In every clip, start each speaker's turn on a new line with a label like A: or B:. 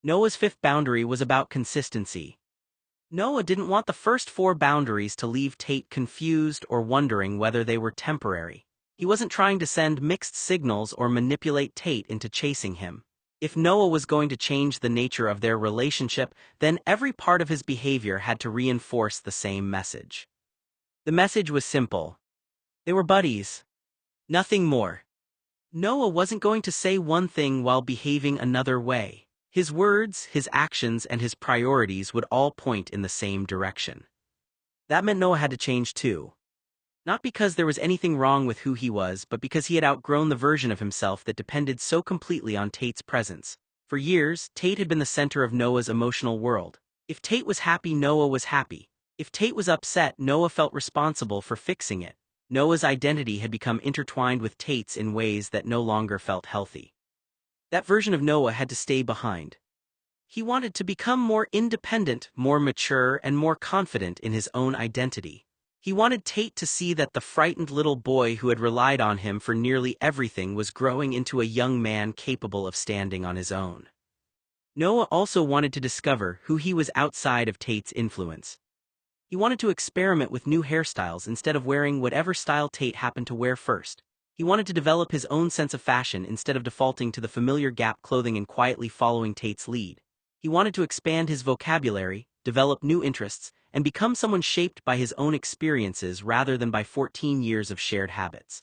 A: Noah's fifth boundary was about consistency. Noah didn't want the first four boundaries to leave Tate confused or wondering whether they were temporary. He wasn't trying to send mixed signals or manipulate Tate into chasing him. If Noah was going to change the nature of their relationship, then every part of his behavior had to reinforce the same message. The message was simple. They were buddies. Nothing more. Noah wasn't going to say one thing while behaving another way. His words, his actions, and his priorities would all point in the same direction. That meant Noah had to change too. Not because there was anything wrong with who he was, but because he had outgrown the version of himself that depended so completely on Tate's presence. For years, Tate had been the center of Noah's emotional world. If Tate was happy, Noah was happy. If Tate was upset, Noah felt responsible for fixing it. Noah's identity had become intertwined with Tate's in ways that no longer felt healthy. That version of Noah had to stay behind. He wanted to become more independent, more mature, and more confident in his own identity. He wanted Tate to see that the frightened little boy who had relied on him for nearly everything was growing into a young man capable of standing on his own. Noah also wanted to discover who he was outside of Tate's influence. He wanted to experiment with new hairstyles instead of wearing whatever style Tate happened to wear first. He wanted to develop his own sense of fashion instead of defaulting to the familiar Gap clothing and quietly following Tate's lead. He wanted to expand his vocabulary, develop new interests, and become someone shaped by his own experiences rather than by 14 years of shared habits.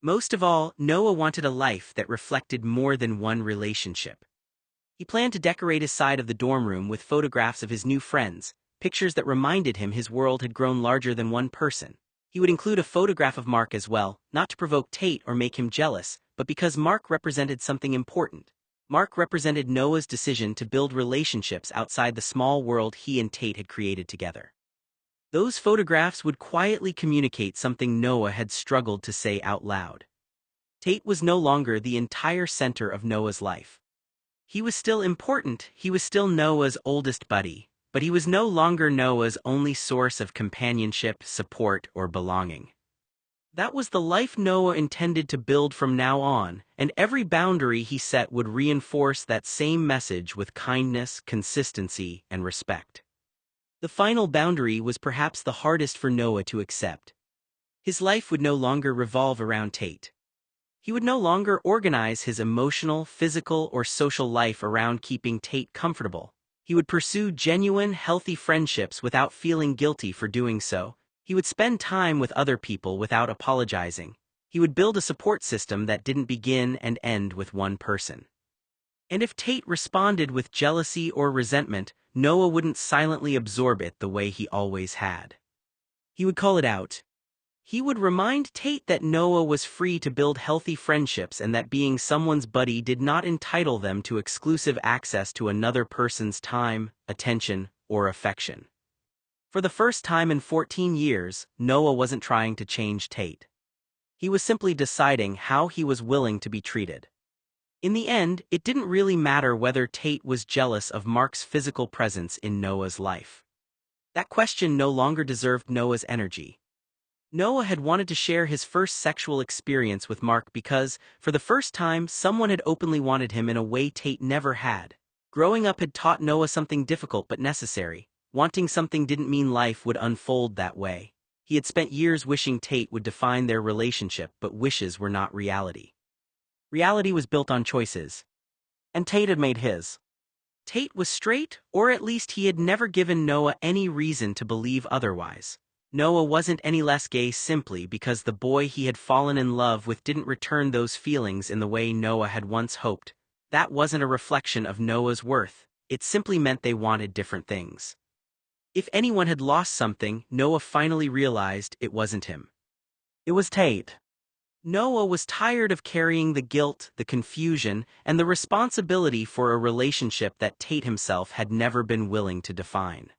A: Most of all, Noah wanted a life that reflected more than one relationship. He planned to decorate his side of the dorm room with photographs of his new friends, pictures that reminded him his world had grown larger than one person. He would include a photograph of Mark as well, not to provoke Tate or make him jealous, but because Mark represented something important. Mark represented Noah's decision to build relationships outside the small world he and Tate had created together. Those photographs would quietly communicate something Noah had struggled to say out loud. Tate was no longer the entire center of Noah's life. He was still important, he was still Noah's oldest buddy, but he was no longer Noah's only source of companionship, support, or belonging. That was the life Noah intended to build from now on, and every boundary he set would reinforce that same message with kindness, consistency, and respect. The final boundary was perhaps the hardest for Noah to accept. His life would no longer revolve around Tate. He would no longer organize his emotional, physical, or social life around keeping Tate comfortable. He would pursue genuine, healthy friendships without feeling guilty for doing so. He would spend time with other people without apologizing. He would build a support system that didn't begin and end with one person. And if Tate responded with jealousy or resentment, Noah wouldn't silently absorb it the way he always had. He would call it out. He would remind Tate that Noah was free to build healthy friendships and that being someone's buddy did not entitle them to exclusive access to another person's time, attention, or affection. For the first time in 14 years, Noah wasn't trying to change Tate. He was simply deciding how he was willing to be treated. In the end, it didn't really matter whether Tate was jealous of Mark's physical presence in Noah's life. That question no longer deserved Noah's energy. Noah had wanted to share his first sexual experience with Mark because, for the first time, someone had openly wanted him in a way Tate never had. Growing up had taught Noah something difficult but necessary. Wanting something didn't mean life would unfold that way. He had spent years wishing Tate would define their relationship, but wishes were not reality. Reality was built on choices. And Tate had made his. Tate was straight, or at least he had never given Noah any reason to believe otherwise. Noah wasn't any less gay simply because the boy he had fallen in love with didn't return those feelings in the way Noah had once hoped. That wasn't a reflection of Noah's worth. It simply meant they wanted different things. If anyone had lost something, Noah finally realized it wasn't him. It was Tate. Noah was tired of carrying the guilt, the confusion, and the responsibility for a relationship that Tate himself had never been willing to define.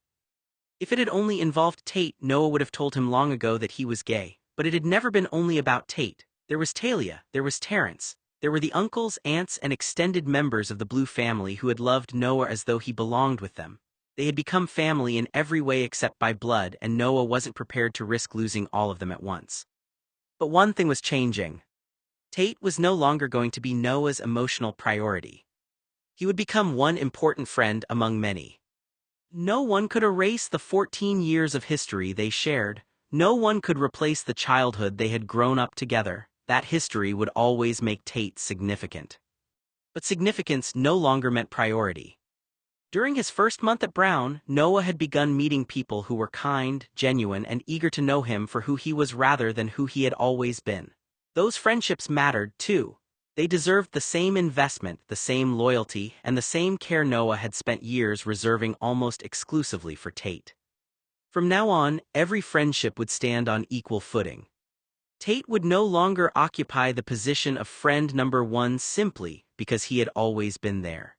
A: If it had only involved Tate, Noah would have told him long ago that he was gay, but it had never been only about Tate. There was Talia, there was Terrence, there were the uncles, aunts, and extended members of the Blue family who had loved Noah as though he belonged with them. They had become family in every way except by blood, and Noah wasn't prepared to risk losing all of them at once. But one thing was changing. Tate was no longer going to be Noah's emotional priority. He would become one important friend among many. No one could erase the 14 years of history they shared. No one could replace the childhood they had grown up together. That history would always make Tate significant. But significance no longer meant priority. During his first month at Brown, Noah had begun meeting people who were kind, genuine, and eager to know him for who he was rather than who he had always been. Those friendships mattered, too. They deserved the same investment, the same loyalty, and the same care Noah had spent years reserving almost exclusively for Tate. From now on, every friendship would stand on equal footing. Tate would no longer occupy the position of friend number one simply because he had always been there.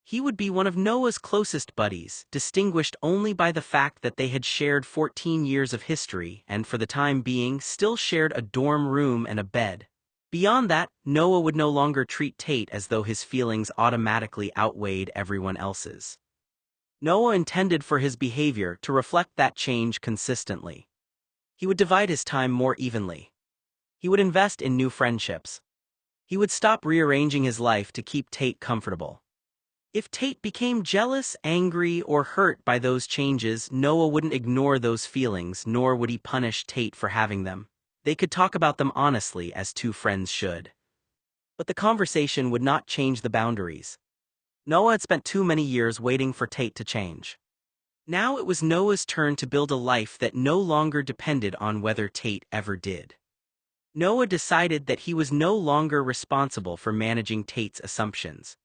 A: He would be one of Noah's closest buddies, distinguished only by the fact that they had shared 14 years of history and, for the time being, still shared a dorm room and a bed. Beyond that, Noah would no longer treat Tate as though his feelings automatically outweighed everyone else's. Noah intended for his behavior to reflect that change consistently. He would divide his time more evenly. He would invest in new friendships. He would stop rearranging his life to keep Tate comfortable. If Tate became jealous, angry, or hurt by those changes, Noah wouldn't ignore those feelings, nor would he punish Tate for having them. They could talk about them honestly, as two friends should. But the conversation would not change the boundaries. Noah had spent too many years waiting for Tate to change. Now it was Noah's turn to build a life that no longer depended on whether Tate ever did. Noah decided that he was no longer responsible for managing Tate's assumptions.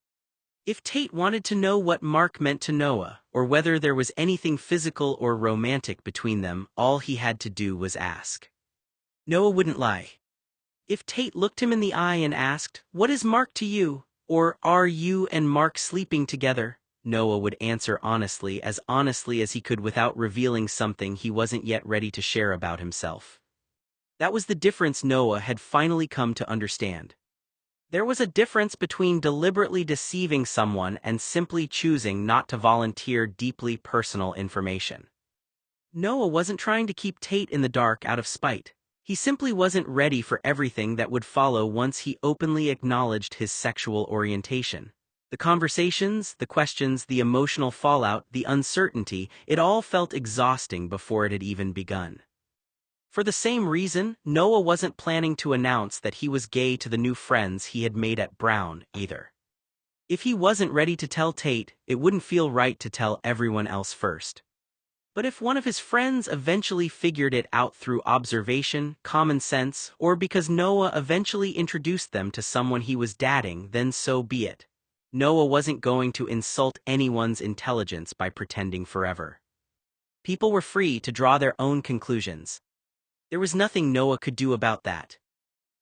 A: If Tate wanted to know what Mark meant to Noah, or whether there was anything physical or romantic between them, all he had to do was ask. Noah wouldn't lie. If Tate looked him in the eye and asked, "What is Mark to you?" or "Are you and Mark sleeping together?" Noah would answer honestly as he could without revealing something he wasn't yet ready to share about himself. That was the difference Noah had finally come to understand. There was a difference between deliberately deceiving someone and simply choosing not to volunteer deeply personal information. Noah wasn't trying to keep Tate in the dark out of spite. He simply wasn't ready for everything that would follow once he openly acknowledged his sexual orientation. The conversations, the questions, the emotional fallout, the uncertainty, it all felt exhausting before it had even begun. For the same reason, Noah wasn't planning to announce that he was gay to the new friends he had made at Brown, either. If he wasn't ready to tell Tate, it wouldn't feel right to tell everyone else first. But if one of his friends eventually figured it out through observation, common sense, or because Noah eventually introduced them to someone he was dating, then so be it. Noah wasn't going to insult anyone's intelligence by pretending forever. People were free to draw their own conclusions. There was nothing Noah could do about that.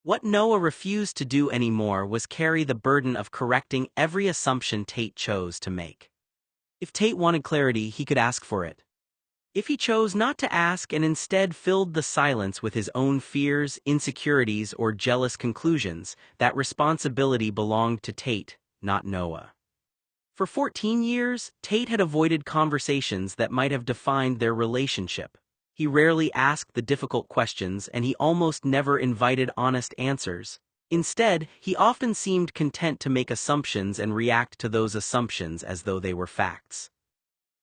A: What Noah refused to do anymore was carry the burden of correcting every assumption Tate chose to make. If Tate wanted clarity, he could ask for it. If he chose not to ask and instead filled the silence with his own fears, insecurities, or jealous conclusions, that responsibility belonged to Tate, not Noah. For 14 years, Tate had avoided conversations that might have defined their relationship. He rarely asked the difficult questions, and he almost never invited honest answers. Instead, he often seemed content to make assumptions and react to those assumptions as though they were facts.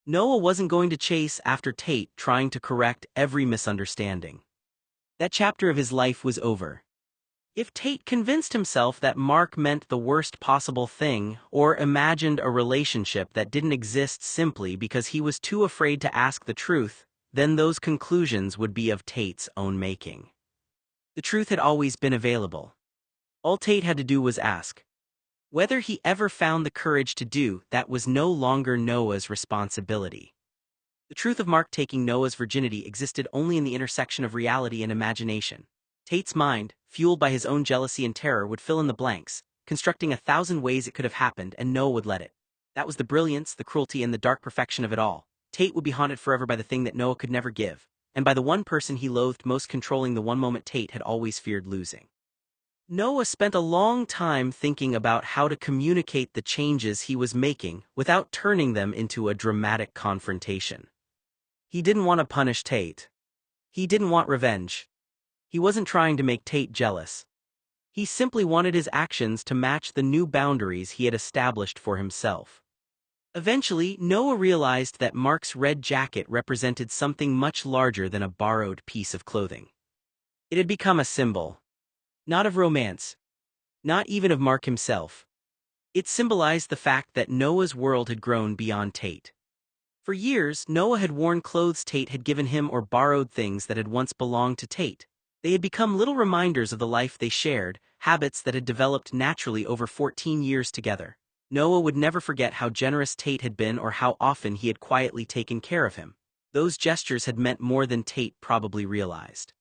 A: Noah wasn't going to chase after Tate trying to correct every misunderstanding. That chapter of his life was over. If Tate convinced himself that Mark meant the worst possible thing, or imagined a relationship that didn't exist simply because he was too afraid to ask the truth, then those conclusions would be of Tate's own making. The truth had always been available. All Tate had to do was ask. Whether he ever found the courage to do that was no longer Noah's responsibility. The truth of Mark taking Noah's virginity existed only in the intersection of reality and imagination. Tate's mind, fueled by his own jealousy and terror, would fill in the blanks, constructing 1,000 ways it could have happened, and Noah would let it. That was the brilliance, the cruelty, and the dark perfection of it all. Tate would be haunted forever by the thing that Noah could never give, and by the one person he loathed most controlling the one moment Tate had always feared losing. Noah spent a long time thinking about how to communicate the changes he was making without turning them into a dramatic confrontation. He didn't want to punish Tate. He didn't want revenge. He wasn't trying to make Tate jealous. He simply wanted his actions to match the new boundaries he had established for himself. Eventually, Noah realized that Mark's red jacket represented something much larger than a borrowed piece of clothing. It had become a symbol. Not of romance. Not even of Mark himself. It symbolized the fact that Noah's world had grown beyond Tate. For years, Noah had worn clothes Tate had given him or borrowed things that had once belonged to Tate. They had become little reminders of the life they shared, habits that had developed naturally over 14 years together. Noah would never forget how generous Tate had been or how often he had quietly taken care of him. Those gestures had meant more than Tate probably realized.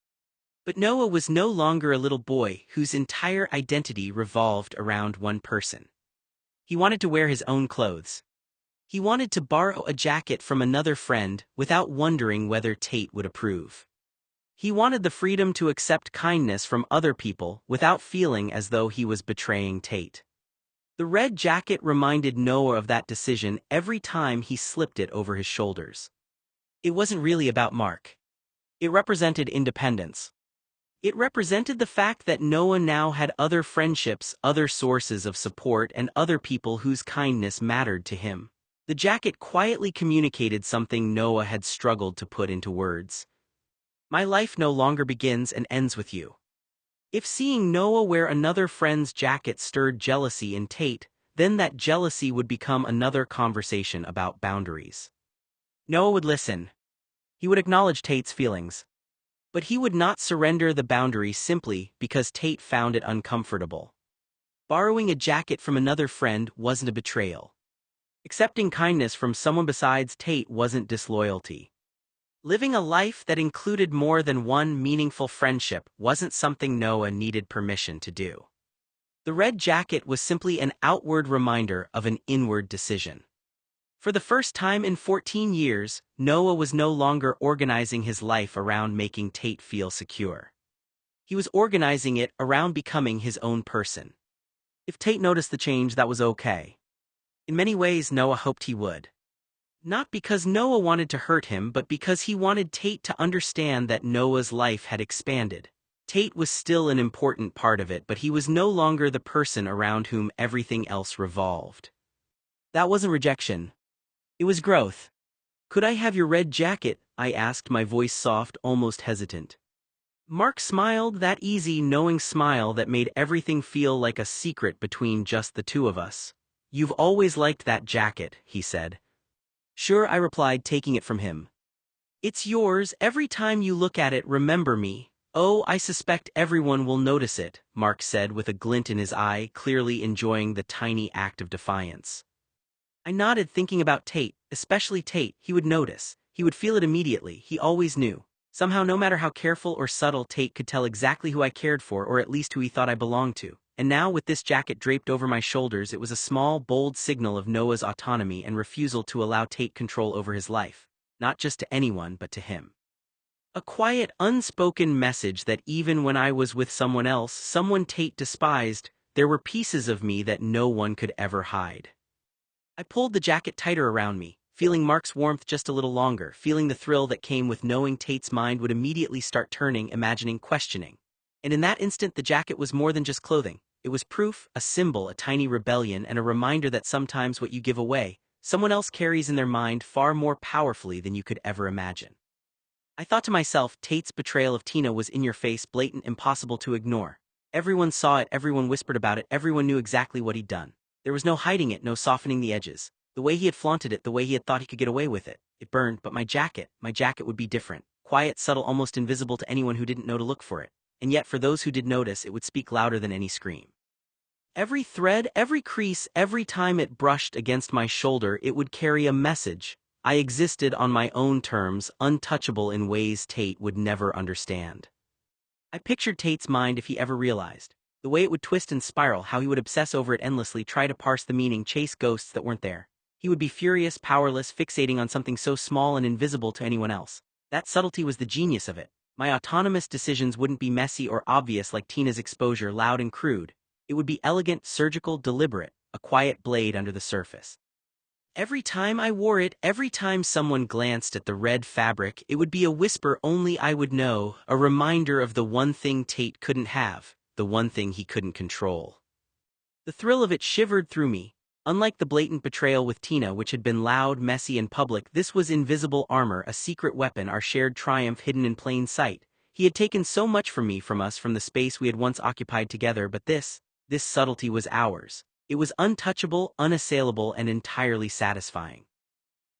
A: But Noah was no longer a little boy whose entire identity revolved around one person. He wanted to wear his own clothes. He wanted to borrow a jacket from another friend without wondering whether Tate would approve. He wanted the freedom to accept kindness from other people without feeling as though he was betraying Tate. The red jacket reminded Noah of that decision every time he slipped it over his shoulders. It wasn't really about Mark. It represented independence. It represented the fact that Noah now had other friendships, other sources of support, and other people whose kindness mattered to him. The jacket quietly communicated something Noah had struggled to put into words. My life no longer begins and ends with you. If seeing Noah wear another friend's jacket stirred jealousy in Tate, then that jealousy would become another conversation about boundaries. Noah would listen. He would acknowledge Tate's feelings. But he would not surrender the boundary simply because Tate found it uncomfortable. Borrowing a jacket from another friend wasn't a betrayal. Accepting kindness from someone besides Tate wasn't disloyalty. Living a life that included more than one meaningful friendship wasn't something Noah needed permission to do. The red jacket was simply an outward reminder of an inward decision. For the first time in 14 years, Noah was no longer organizing his life around making Tate feel secure. He was organizing it around becoming his own person. If Tate noticed the change, that was okay. In many ways, Noah hoped he would. Not because Noah wanted to hurt him, but because he wanted Tate to understand that Noah's life had expanded. Tate was still an important part of it, but he was no longer the person around whom everything else revolved. That wasn't rejection. It was growth. Could I have your red jacket? I asked, my voice soft, almost hesitant. Mark smiled, that easy, knowing smile that made everything feel like a secret between just the two of us. You've always liked that jacket, he said. Sure, I replied, taking it from him. It's yours. Every time you look at it, remember me. Oh, I suspect everyone will notice it, Mark said with a glint in his eye, clearly enjoying the tiny act of defiance. I nodded, thinking about Tate, especially Tate. He would notice. He would feel it immediately. He always knew. Somehow, no matter how careful or subtle, Tate could tell exactly who I cared for, or at least who he thought I belonged to. And now, with this jacket draped over my shoulders, it was a small, bold signal of Noah's autonomy and refusal to allow Tate control over his life. Not just to anyone, but to him. A quiet, unspoken message that even when I was with someone else, someone Tate despised, there were pieces of me that no one could ever hide. I pulled the jacket tighter around me, feeling Mark's warmth just a little longer, feeling the thrill that came with knowing Tate's mind would immediately start turning, imagining, questioning. And in that instant, the jacket was more than just clothing. It was proof, a symbol, a tiny rebellion, and a reminder that sometimes what you give away, someone else carries in their mind far more powerfully than you could ever imagine. I thought to myself, Tate's betrayal of Tina was in your face, blatant, impossible to ignore. Everyone saw it, everyone whispered about it, everyone knew exactly what he'd done. There was no hiding it, no softening the edges. The way he had flaunted it, the way he had thought he could get away with it. It burned, but my jacket would be different. Quiet, subtle, almost invisible to anyone who didn't know to look for it. And yet for those who did notice, it would speak louder than any scream. Every thread, every crease, every time it brushed against my shoulder, it would carry a message. I existed on my own terms, untouchable in ways Tate would never understand. I pictured Tate's mind if he ever realized. The way it would twist and spiral, how he would obsess over it endlessly, try to parse the meaning, chase ghosts that weren't there. He would be furious, powerless, fixating on something so small and invisible to anyone else. That subtlety was the genius of it. My autonomous decisions wouldn't be messy or obvious like Tina's exposure, loud and crude. It would be elegant, surgical, deliberate, a quiet blade under the surface. Every time I wore it, every time someone glanced at the red fabric, it would be a whisper only I would know, a reminder of the one thing Tate couldn't have, the one thing he couldn't control. The thrill of it shivered through me. Unlike the blatant betrayal with Tina, which had been loud, messy, and public, this was invisible armor, a secret weapon, our shared triumph hidden in plain sight. He had taken so much from us from the space we had once occupied together, but this subtlety was ours. It was untouchable, unassailable, and entirely satisfying.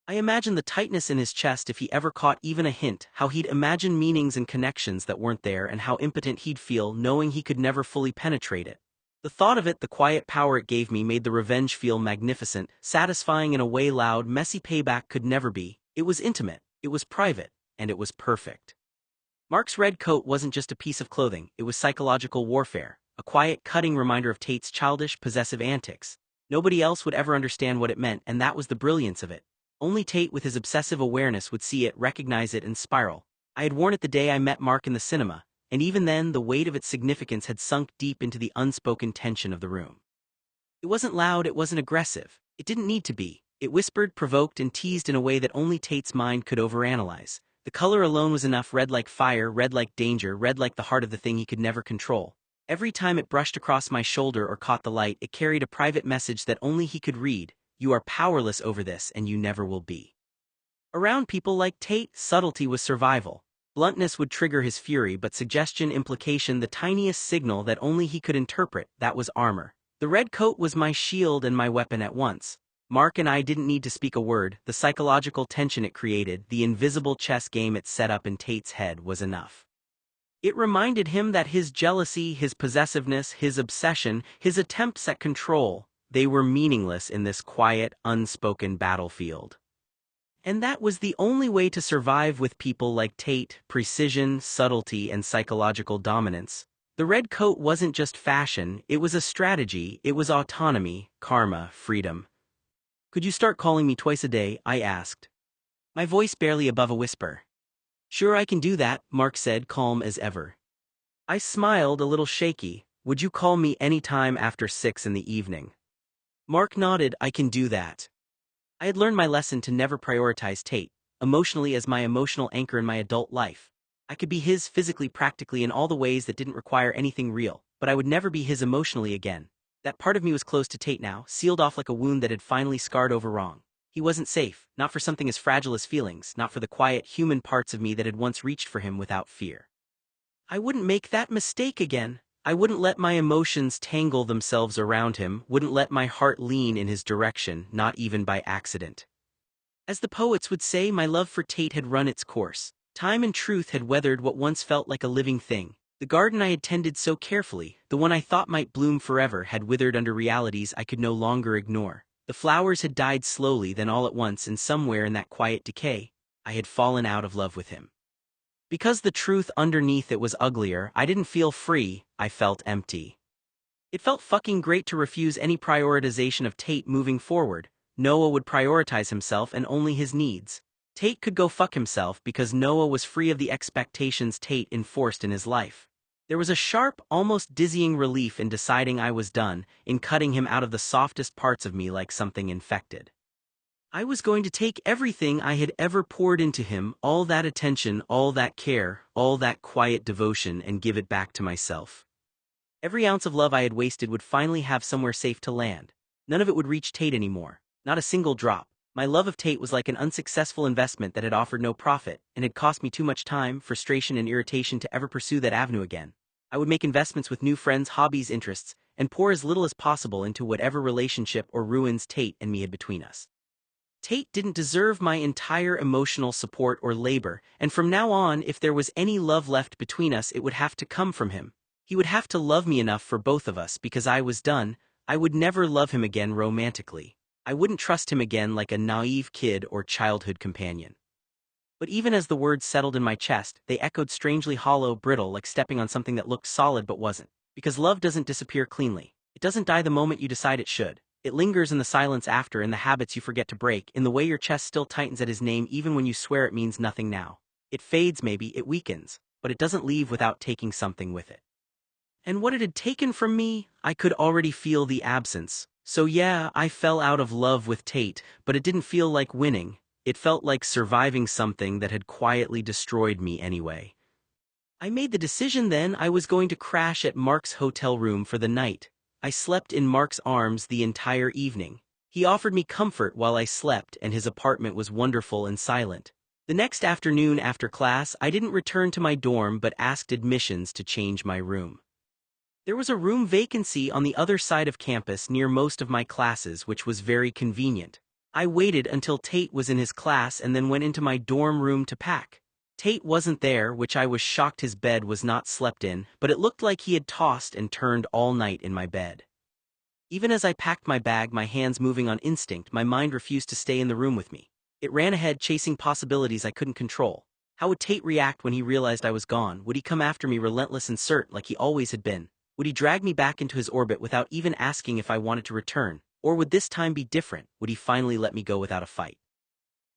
A: I imagined the tightness in his chest if he ever caught even a hint, how he'd imagine meanings and connections that weren't there, and how impotent he'd feel knowing he could never fully penetrate it. The thought of it, the quiet power it gave me, made the revenge feel magnificent, satisfying in a way loud, messy payback could never be. It was intimate, it was private, and it was perfect. Mark's red coat wasn't just a piece of clothing, it was psychological warfare, a quiet, cutting reminder of Tate's childish, possessive antics. Nobody else would ever understand what it meant, and that was the brilliance of it. Only Tate with his obsessive awareness would see it, recognize it, and spiral. I had worn it the day I met Mark in the cinema, and even then the weight of its significance had sunk deep into the unspoken tension of the room. It wasn't loud, it wasn't aggressive. It didn't need to be. It whispered, provoked, and teased in a way that only Tate's mind could overanalyze. The color alone was enough: red like fire, red like danger, red like the heart of the thing he could never control. Every time it brushed across my shoulder or caught the light, it carried a private message that only he could read. You are powerless over this, and you never will be. Around people like Tate, subtlety was survival. Bluntness would trigger his fury, but suggestion, implication, the tiniest signal that only he could interpret, that was armor. The red coat was my shield and my weapon at once. Mark and I didn't need to speak a word. The psychological tension it created, the invisible chess game it set up in Tate's head, was enough. It reminded him that his jealousy, his possessiveness, his obsession, his attempts at control, they were meaningless in this quiet, unspoken battlefield. And that was the only way to survive with people like Tate: precision, subtlety, and psychological dominance. The red coat wasn't just fashion, it was a strategy, it was autonomy, karma, freedom. Could you start calling me twice a day? I asked, my voice barely above a whisper. Sure, I can do that, Mark said, calm as ever. I smiled, a little shaky. Would you call me any time after 6 in the evening? Mark nodded. I can do that. I had learned my lesson to never prioritize Tate emotionally as my emotional anchor in my adult life. I could be his physically, practically, in all the ways that didn't require anything real, but I would never be his emotionally again. That part of me was close to Tate now, sealed off like a wound that had finally scarred over wrong. He wasn't safe, not for something as fragile as feelings, not for the quiet, human parts of me that had once reached for him without fear. I wouldn't make that mistake again. I wouldn't let my emotions tangle themselves around him, wouldn't let my heart lean in his direction, not even by accident. As the poets would say, my love for Tate had run its course. Time and truth had weathered what once felt like a living thing. The garden I had tended so carefully, the one I thought might bloom forever, had withered under realities I could no longer ignore. The flowers had died slowly, then all at once, and somewhere in that quiet decay, I had fallen out of love with him. Because the truth underneath it was uglier, I didn't feel free, I felt empty. It felt fucking great to refuse any prioritization of Tate moving forward. Noah would prioritize himself and only his needs. Tate could go fuck himself because Noah was free of the expectations Tate enforced in his life. There was a sharp, almost dizzying relief in deciding I was done, in cutting him out of the softest parts of me like something infected. I was going to take everything I had ever poured into him, all that attention, all that care, all that quiet devotion, and give it back to myself. Every ounce of love I had wasted would finally have somewhere safe to land. None of it would reach Tate anymore. Not a single drop. My love of Tate was like an unsuccessful investment that had offered no profit, and had cost me too much time, frustration, and irritation to ever pursue that avenue again. I would make investments with new friends, hobbies, interests, and pour as little as possible into whatever relationship or ruins Tate and me had between us. Tate didn't deserve my entire emotional support or labor, and from now on, if there was any love left between us, it would have to come from him. He would have to love me enough for both of us, because I was done. I would never love him again romantically. I wouldn't trust him again like a naive kid or childhood companion. But even as the words settled in my chest, they echoed strangely hollow, brittle, like stepping on something that looked solid but wasn't. Because love doesn't disappear cleanly. It doesn't die the moment you decide it should. It lingers in the silence after, in the habits you forget to break, in the way your chest still tightens at his name even when you swear it means nothing now. It fades maybe, it weakens, but it doesn't leave without taking something with it. And what it had taken from me, I could already feel the absence. So yeah, I fell out of love with Tate, but it didn't feel like winning. It felt like surviving something that had quietly destroyed me anyway. I made the decision then I was going to crash at Mark's hotel room for the night. I slept in Mark's arms the entire evening. He offered me comfort while I slept, and his apartment was wonderful and silent. The next afternoon after class, I didn't return to my dorm but asked admissions to change my room. There was a room vacancy on the other side of campus near most of my classes, which was very convenient. I waited until Tate was in his class and then went into my dorm room to pack. Tate wasn't there, which I was shocked his bed was not slept in, but it looked like he had tossed and turned all night in my bed. Even as I packed my bag, my hands moving on instinct, my mind refused to stay in the room with me. It ran ahead, chasing possibilities I couldn't control. How would Tate react when he realized I was gone? Would he come after me, relentless and cert like he always had been? Would he drag me back into his orbit without even asking if I wanted to return? Or would this time be different? Would he finally let me go without a fight?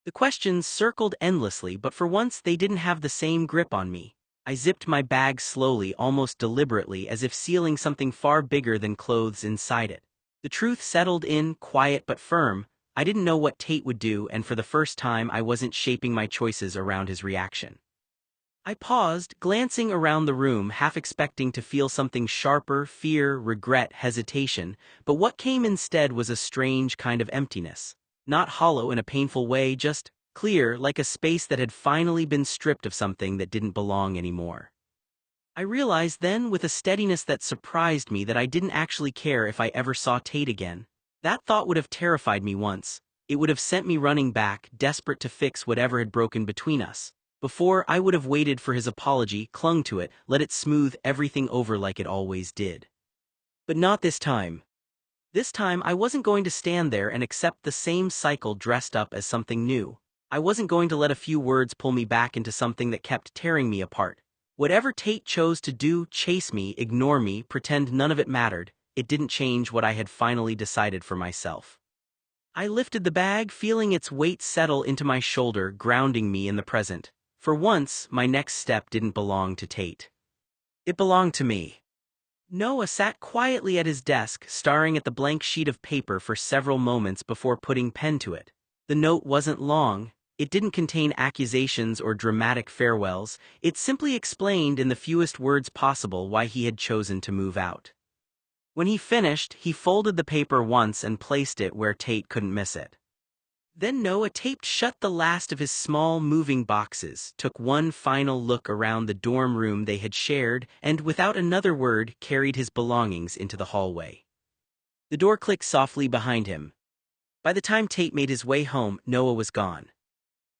A: The questions circled endlessly, but for once they didn't have the same grip on me. I zipped my bag slowly, almost deliberately, as if sealing something far bigger than clothes inside it. The truth settled in, quiet but firm. I didn't know what Tate would do, and for the first time I wasn't shaping my choices around his reaction. I paused, glancing around the room, half expecting to feel something sharper: fear, regret, hesitation, but what came instead was a strange kind of emptiness. Not hollow in a painful way, just clear, like a space that had finally been stripped of something that didn't belong anymore. I realized then, with a steadiness that surprised me, that I didn't actually care if I ever saw Tate again. That thought would have terrified me once. It would have sent me running back, desperate to fix whatever had broken between us. Before, I would have waited for his apology, clung to it, let it smooth everything over like it always did. But not this time. This time I wasn't going to stand there and accept the same cycle dressed up as something new. I wasn't going to let a few words pull me back into something that kept tearing me apart. Whatever Tate chose to do, chase me, ignore me, pretend none of it mattered, it didn't change what I had finally decided for myself. I lifted the bag, feeling its weight settle into my shoulder, grounding me in the present. For once, my next step didn't belong to Tate. It belonged to me. Noah sat quietly at his desk, staring at the blank sheet of paper for several moments before putting pen to it. The note wasn't long. It didn't contain accusations or dramatic farewells. It simply explained in the fewest words possible why he had chosen to move out. When he finished, he folded the paper once and placed it where Tate couldn't miss it. Then Noah taped shut the last of his small moving boxes, took one final look around the dorm room they had shared, and without another word carried his belongings into the hallway. The door clicked softly behind him. By the time Tate made his way home, Noah was gone.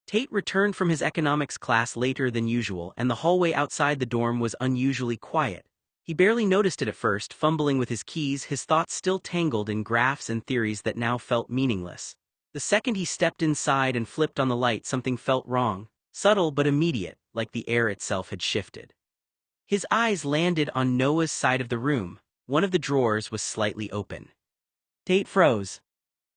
A: Tate returned from his economics class later than usual, and the hallway outside the dorm was unusually quiet. He barely noticed it at first, fumbling with his keys, his thoughts still tangled in graphs and theories that now felt meaningless. The second he stepped inside and flipped on the light, something felt wrong, subtle but immediate, like the air itself had shifted. His eyes landed on Noah's side of the room. One of the drawers was slightly open. Tate froze.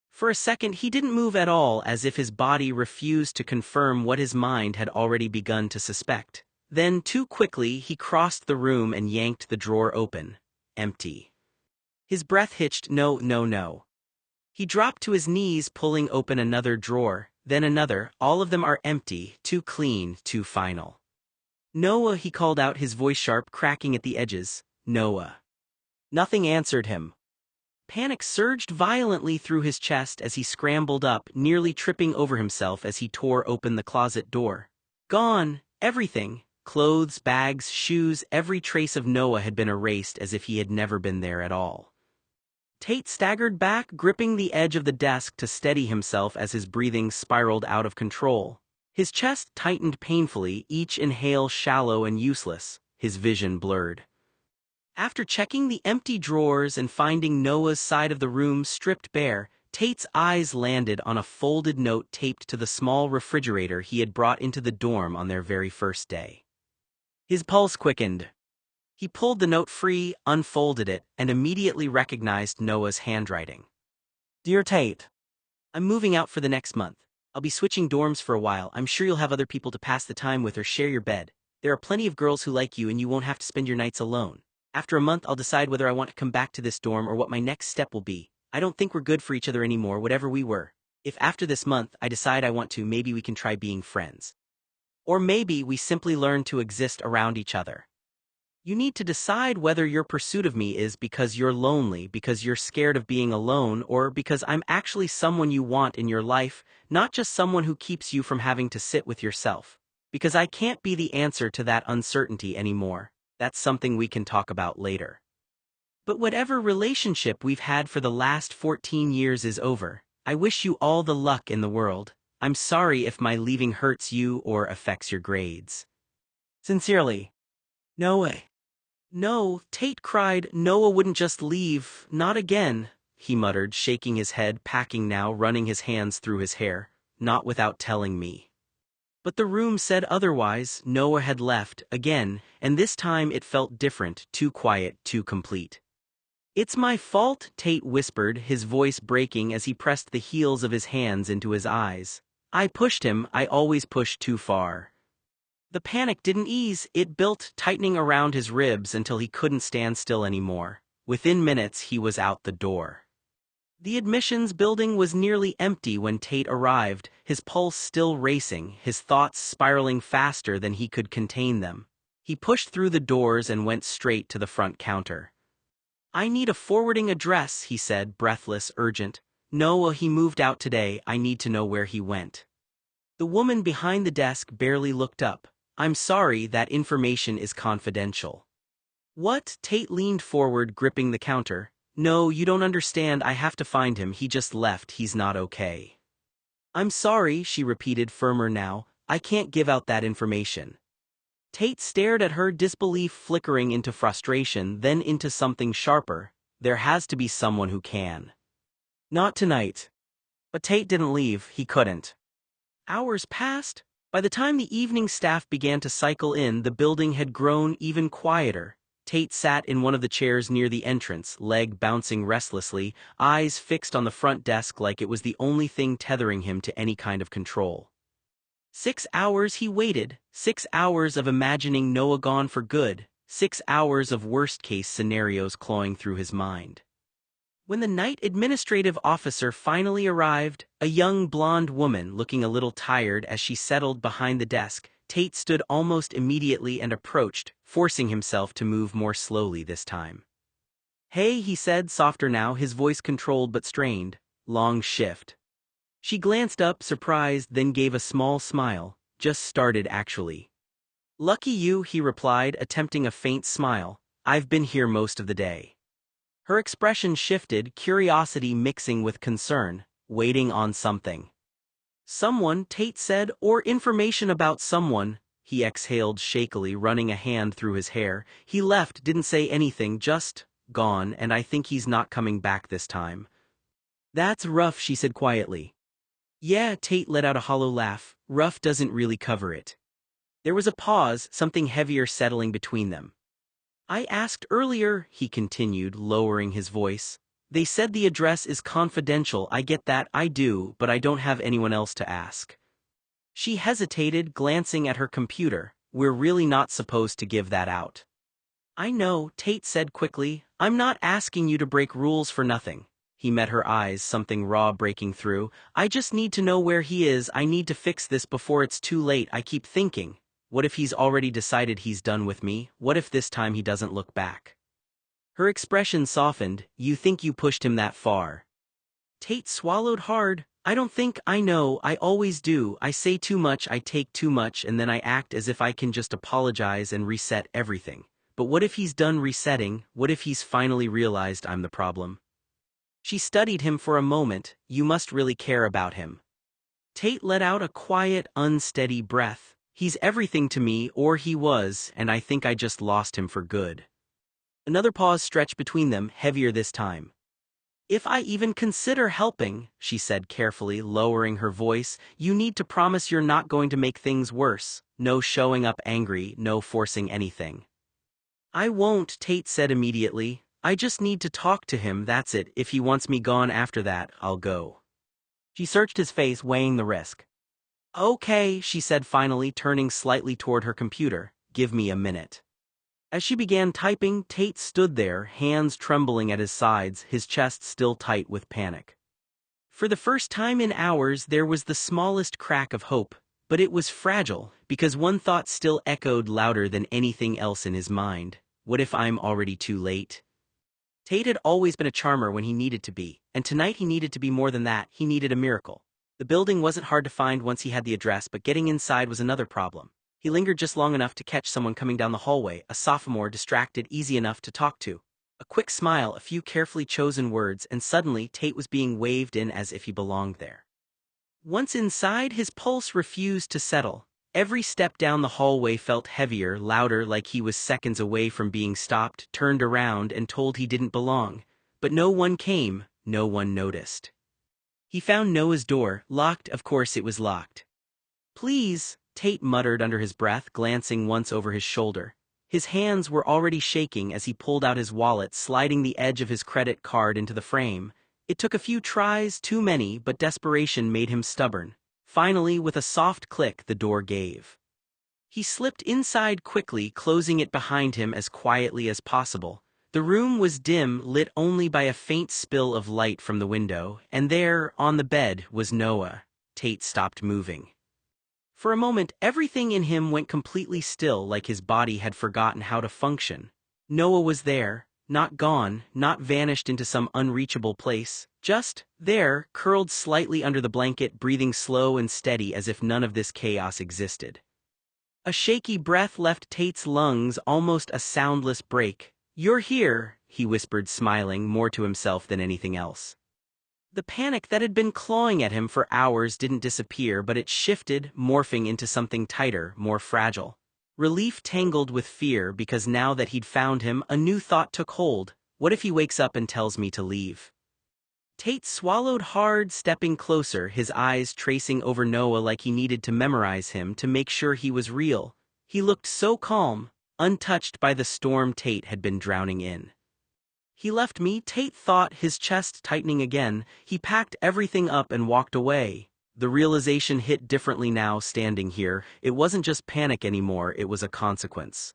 A: For a second he didn't move at all, as if his body refused to confirm what his mind had already begun to suspect. Then, too quickly, he crossed the room and yanked the drawer open. Empty. His breath hitched. No, no, no. He dropped to his knees, pulling open another drawer, then another. All of them are empty, too clean, too final. Noah, he called out, his voice sharp, cracking at the edges. Noah. Nothing answered him. Panic surged violently through his chest as he scrambled up, nearly tripping over himself as he tore open the closet door. Gone, everything. Clothes, bags, shoes, every trace of Noah had been erased as if he had never been there at all. Tate staggered back, gripping the edge of the desk to steady himself as his breathing spiraled out of control. His chest tightened painfully, each inhale shallow and useless, his vision blurred. After checking the empty drawers and finding Noah's side of the room stripped bare, Tate's eyes landed on a folded note taped to the small refrigerator he had brought into the dorm on their very first day. His pulse quickened. He pulled the note free, unfolded it, and immediately recognized Noah's handwriting. Dear Tate, I'm moving out for the next month. I'll be switching dorms for a while. I'm sure you'll have other people to pass the time with or share your bed. There are plenty of girls who like you, and you won't have to spend your nights alone. After a month, I'll decide whether I want to come back to this dorm or what my next step will be. I don't think we're good for each other anymore, whatever we were. If after this month I decide I want to, maybe we can try being friends. Or maybe we simply learn to exist around each other. You need to decide whether your pursuit of me is because you're lonely, because you're scared of being alone, or because I'm actually someone you want in your life, not just someone who keeps you from having to sit with yourself. Because I can't be the answer to that uncertainty anymore. That's something we can talk about later. But whatever relationship we've had for the last 14 years is over. I wish you all the luck in the world. I'm sorry if my leaving hurts you or affects your grades. Sincerely, Noah. No, Tate cried. Noah wouldn't just leave, not again, he muttered, shaking his head, packing now, running his hands through his hair. Not without telling me. But the room said otherwise. Noah had left, again, and this time it felt different, too quiet, too complete. It's my fault, Tate whispered, his voice breaking as he pressed the heels of his hands into his eyes. I pushed him, I always pushed too far. The panic didn't ease, it built, tightening around his ribs until he couldn't stand still anymore. Within minutes he was out the door. The admissions building was nearly empty when Tate arrived, his pulse still racing, his thoughts spiraling faster than he could contain them. He pushed through the doors and went straight to the front counter. I need a forwarding address, he said, breathless, urgent. No, he moved out today, I need to know where he went. The woman behind the desk barely looked up. I'm sorry, that information is confidential. What? Tate leaned forward, gripping the counter. No, you don't understand, I have to find him, he just left, he's not okay. I'm sorry, she repeated, firmer now, I can't give out that information. Tate stared at her, disbelief flickering into frustration, then into something sharper. There has to be someone who can. Not tonight. But Tate didn't leave, he couldn't. Hours passed. By the time the evening staff began to cycle in, the building had grown even quieter. Tate sat in one of the chairs near the entrance, leg bouncing restlessly, eyes fixed on the front desk like it was the only thing tethering him to any kind of control. 6 hours he waited, 6 hours of imagining Noah gone for good, 6 hours of worst-case scenarios clawing through his mind. When the night administrative officer finally arrived, a young blonde woman looking a little tired as she settled behind the desk, Tate stood almost immediately and approached, forcing himself to move more slowly this time. Hey, he said, softer now, his voice controlled but strained. Long shift. She glanced up, surprised, then gave a small smile. Just started, actually. Lucky you, he replied, attempting a faint smile. I've been here most of the day. Her expression shifted, curiosity mixing with concern, waiting on something. Someone, Tate said, or information about someone, he exhaled shakily, running a hand through his hair. He left, didn't say anything, just gone, and I think he's not coming back this time. That's rough, she said quietly. Yeah, Tate let out a hollow laugh. Rough doesn't really cover it. There was a pause, something heavier settling between them. I asked earlier, he continued, lowering his voice. They said the address is confidential, I get that, I do, but I don't have anyone else to ask. She hesitated, glancing at her computer. We're really not supposed to give that out. I know, Tate said quickly. I'm not asking you to break rules for nothing. He met her eyes, something raw breaking through. I just need to know where he is, I need to fix this before it's too late, I keep thinking. What if he's already decided he's done with me? What if this time he doesn't look back? Her expression softened. You think you pushed him that far? Tate swallowed hard. I don't think, I know, I always do. I say too much, I take too much, and then I act as if I can just apologize and reset everything. But what if he's done resetting? What if he's finally realized I'm the problem? She studied him for a moment. You must really care about him. Tate let out a quiet, unsteady breath. He's everything to me, or he was, and I think I just lost him for good. Another pause stretched between them, heavier this time. If I even consider helping, she said carefully, lowering her voice, you need to promise you're not going to make things worse. No showing up angry, no forcing anything. I won't, Tate said immediately. I just need to talk to him, that's it. If he wants me gone after that, I'll go. She searched his face, weighing the risk. Okay, she said finally, turning slightly toward her computer. Give me a minute. As she began typing, Tate stood there, hands trembling at his sides, his chest still tight with panic. For the first time in hours, there was the smallest crack of hope. But it was fragile, because one thought still echoed louder than anything else in his mind. What if I'm already too late? Tate had always been a charmer when he needed to be, and tonight he needed to be more than that. He needed a miracle. The building wasn't hard to find once he had the address, but getting inside was another problem. He lingered just long enough to catch someone coming down the hallway, a sophomore distracted, easy enough to talk to. A quick smile, a few carefully chosen words, and suddenly Tate was being waved in as if he belonged there. Once inside, his pulse refused to settle. Every step down the hallway felt heavier, louder, like he was seconds away from being stopped, turned around, and told he didn't belong. But no one came, no one noticed. He found Noah's door, locked. Of course it was locked. "Please," Tate muttered under his breath, glancing once over his shoulder. His hands were already shaking as he pulled out his wallet, sliding the edge of his credit card into the frame. It took a few tries, too many, but desperation made him stubborn. Finally, with a soft click, the door gave. He slipped inside quickly, closing it behind him as quietly as possible. The room was dim, lit only by a faint spill of light from the window, and there, on the bed, was Noah. Tate stopped moving. For a moment, everything in him went completely still, like his body had forgotten how to function. Noah was there, not gone, not vanished into some unreachable place. Just there, curled slightly under the blanket, breathing slow and steady as if none of this chaos existed. A shaky breath left Tate's lungs, almost a soundless break. "You're here," he whispered, smiling more to himself than anything else. The panic that had been clawing at him for hours didn't disappear, but it shifted, morphing into something tighter, more fragile. Relief tangled with fear, because now that he'd found him, a new thought took hold. What if he wakes up and tells me to leave? Tate swallowed hard, stepping closer, his eyes tracing over Noah like he needed to memorize him to make sure he was real. He looked so calm, untouched by the storm Tate had been drowning in. "He left me," Tate thought, his chest tightening again. He packed everything up and walked away. The realization hit differently now, standing here. It wasn't just panic anymore, it was a consequence.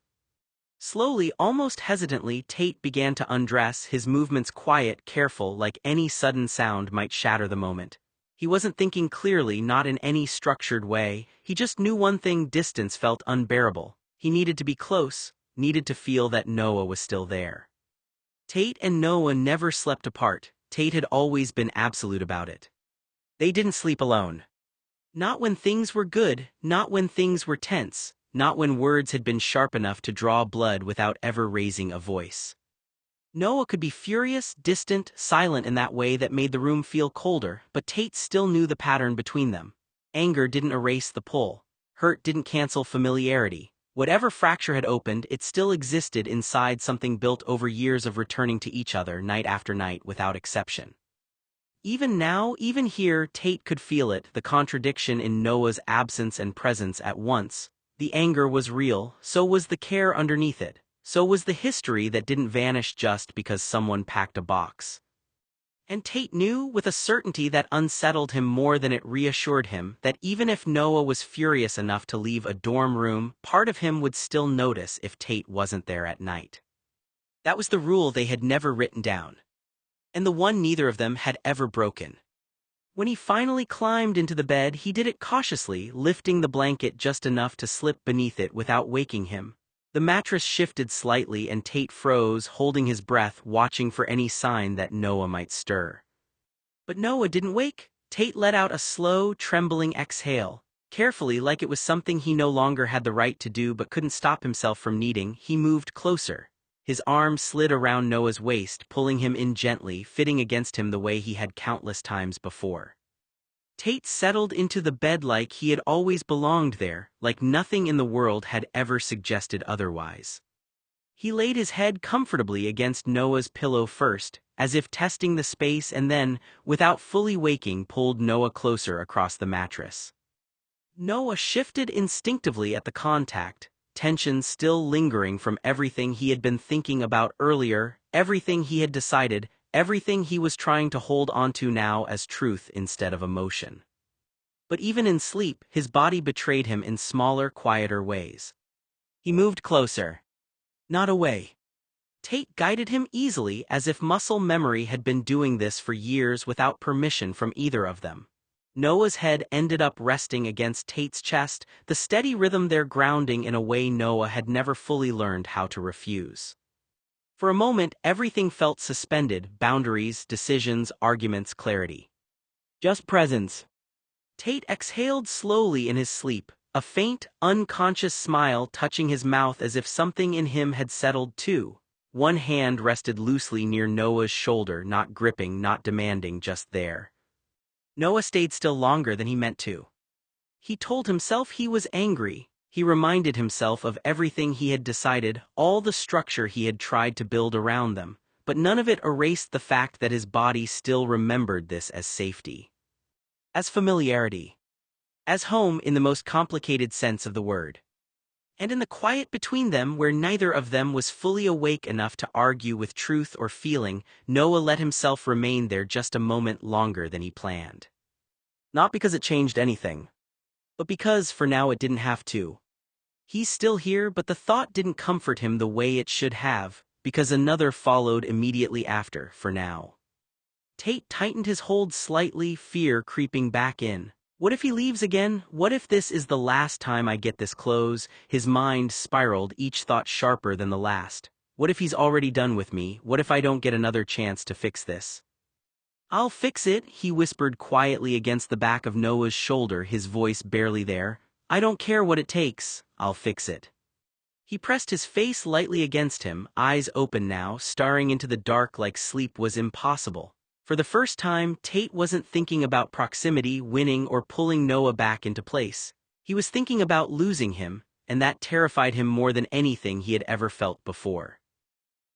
A: Slowly, almost hesitantly, Tate began to undress, his movements quiet, careful, like any sudden sound might shatter the moment. He wasn't thinking clearly, not in any structured way. He just knew one thing: distance felt unbearable. He needed to be close, needed to feel that Noah was still there. Tate and Noah never slept apart. Tate had always been absolute about it. They didn't sleep alone. Not when things were good, not when things were tense, not when words had been sharp enough to draw blood without ever raising a voice. Noah could be furious, distant, silent in that way that made the room feel colder, but Tate still knew the pattern between them. Anger didn't erase the pull. Hurt didn't cancel familiarity. Whatever fracture had opened, it still existed inside something built over years of returning to each other night after night without exception. Even now, even here, Tate could feel it, the contradiction in Noah's absence and presence at once. The anger was real, so was the care underneath it. So was the history that didn't vanish just because someone packed a box. And Tate knew, with a certainty that unsettled him more than it reassured him, that even if Noah was furious enough to leave a dorm room, part of him would still notice if Tate wasn't there at night. That was the rule they had never written down, and the one neither of them had ever broken. When he finally climbed into the bed, he did it cautiously, lifting the blanket just enough to slip beneath it without waking him. The mattress shifted slightly and Tate froze, holding his breath, watching for any sign that Noah might stir. But Noah didn't wake. Tate let out a slow, trembling exhale. Carefully, like it was something he no longer had the right to do but couldn't stop himself from needing, he moved closer. His arm slid around Noah's waist, pulling him in gently, fitting against him the way he had countless times before. Tate settled into the bed like he had always belonged there, like nothing in the world had ever suggested otherwise. He laid his head comfortably against Noah's pillow first, as if testing the space, and then, without fully waking, pulled Noah closer across the mattress. Noah shifted instinctively at the contact, tension still lingering from everything he had been thinking about earlier, everything he had decided, everything he was trying to hold onto now as truth instead of emotion. But even in sleep, his body betrayed him in smaller, quieter ways. He moved closer. Not away. Tate guided him easily, as if muscle memory had been doing this for years without permission from either of them. Noah's head ended up resting against Tate's chest, the steady rhythm there grounding in a way Noah had never fully learned how to refuse. For a moment, everything felt suspended: boundaries, decisions, arguments, clarity. Just presence. Tate exhaled slowly in his sleep, a faint, unconscious smile touching his mouth as if something in him had settled too. One hand rested loosely near Noah's shoulder, not gripping, not demanding, just there. Noah stayed still longer than he meant to. He told himself he was angry. He reminded himself of everything he had decided, all the structure he had tried to build around them, but none of it erased the fact that his body still remembered this as safety, as familiarity, as home in the most complicated sense of the word. And in the quiet between them, where neither of them was fully awake enough to argue with truth or feeling, Noah let himself remain there just a moment longer than he planned. Not because it changed anything, but because, for now, it didn't have to. He's still here, but the thought didn't comfort him the way it should have, because another followed immediately after, for now. Tate tightened his hold slightly, fear creeping back in. What if he leaves again? What if this is the last time I get this close? His mind spiraled, each thought sharper than the last. What if he's already done with me? What if I don't get another chance to fix this? I'll fix it, he whispered quietly against the back of Noah's shoulder, his voice barely there. I don't care what it takes, I'll fix it. He pressed his face lightly against him, eyes open now, staring into the dark like sleep was impossible. For the first time, Tate wasn't thinking about proximity, winning, or pulling Noah back into place. He was thinking about losing him, and that terrified him more than anything he had ever felt before.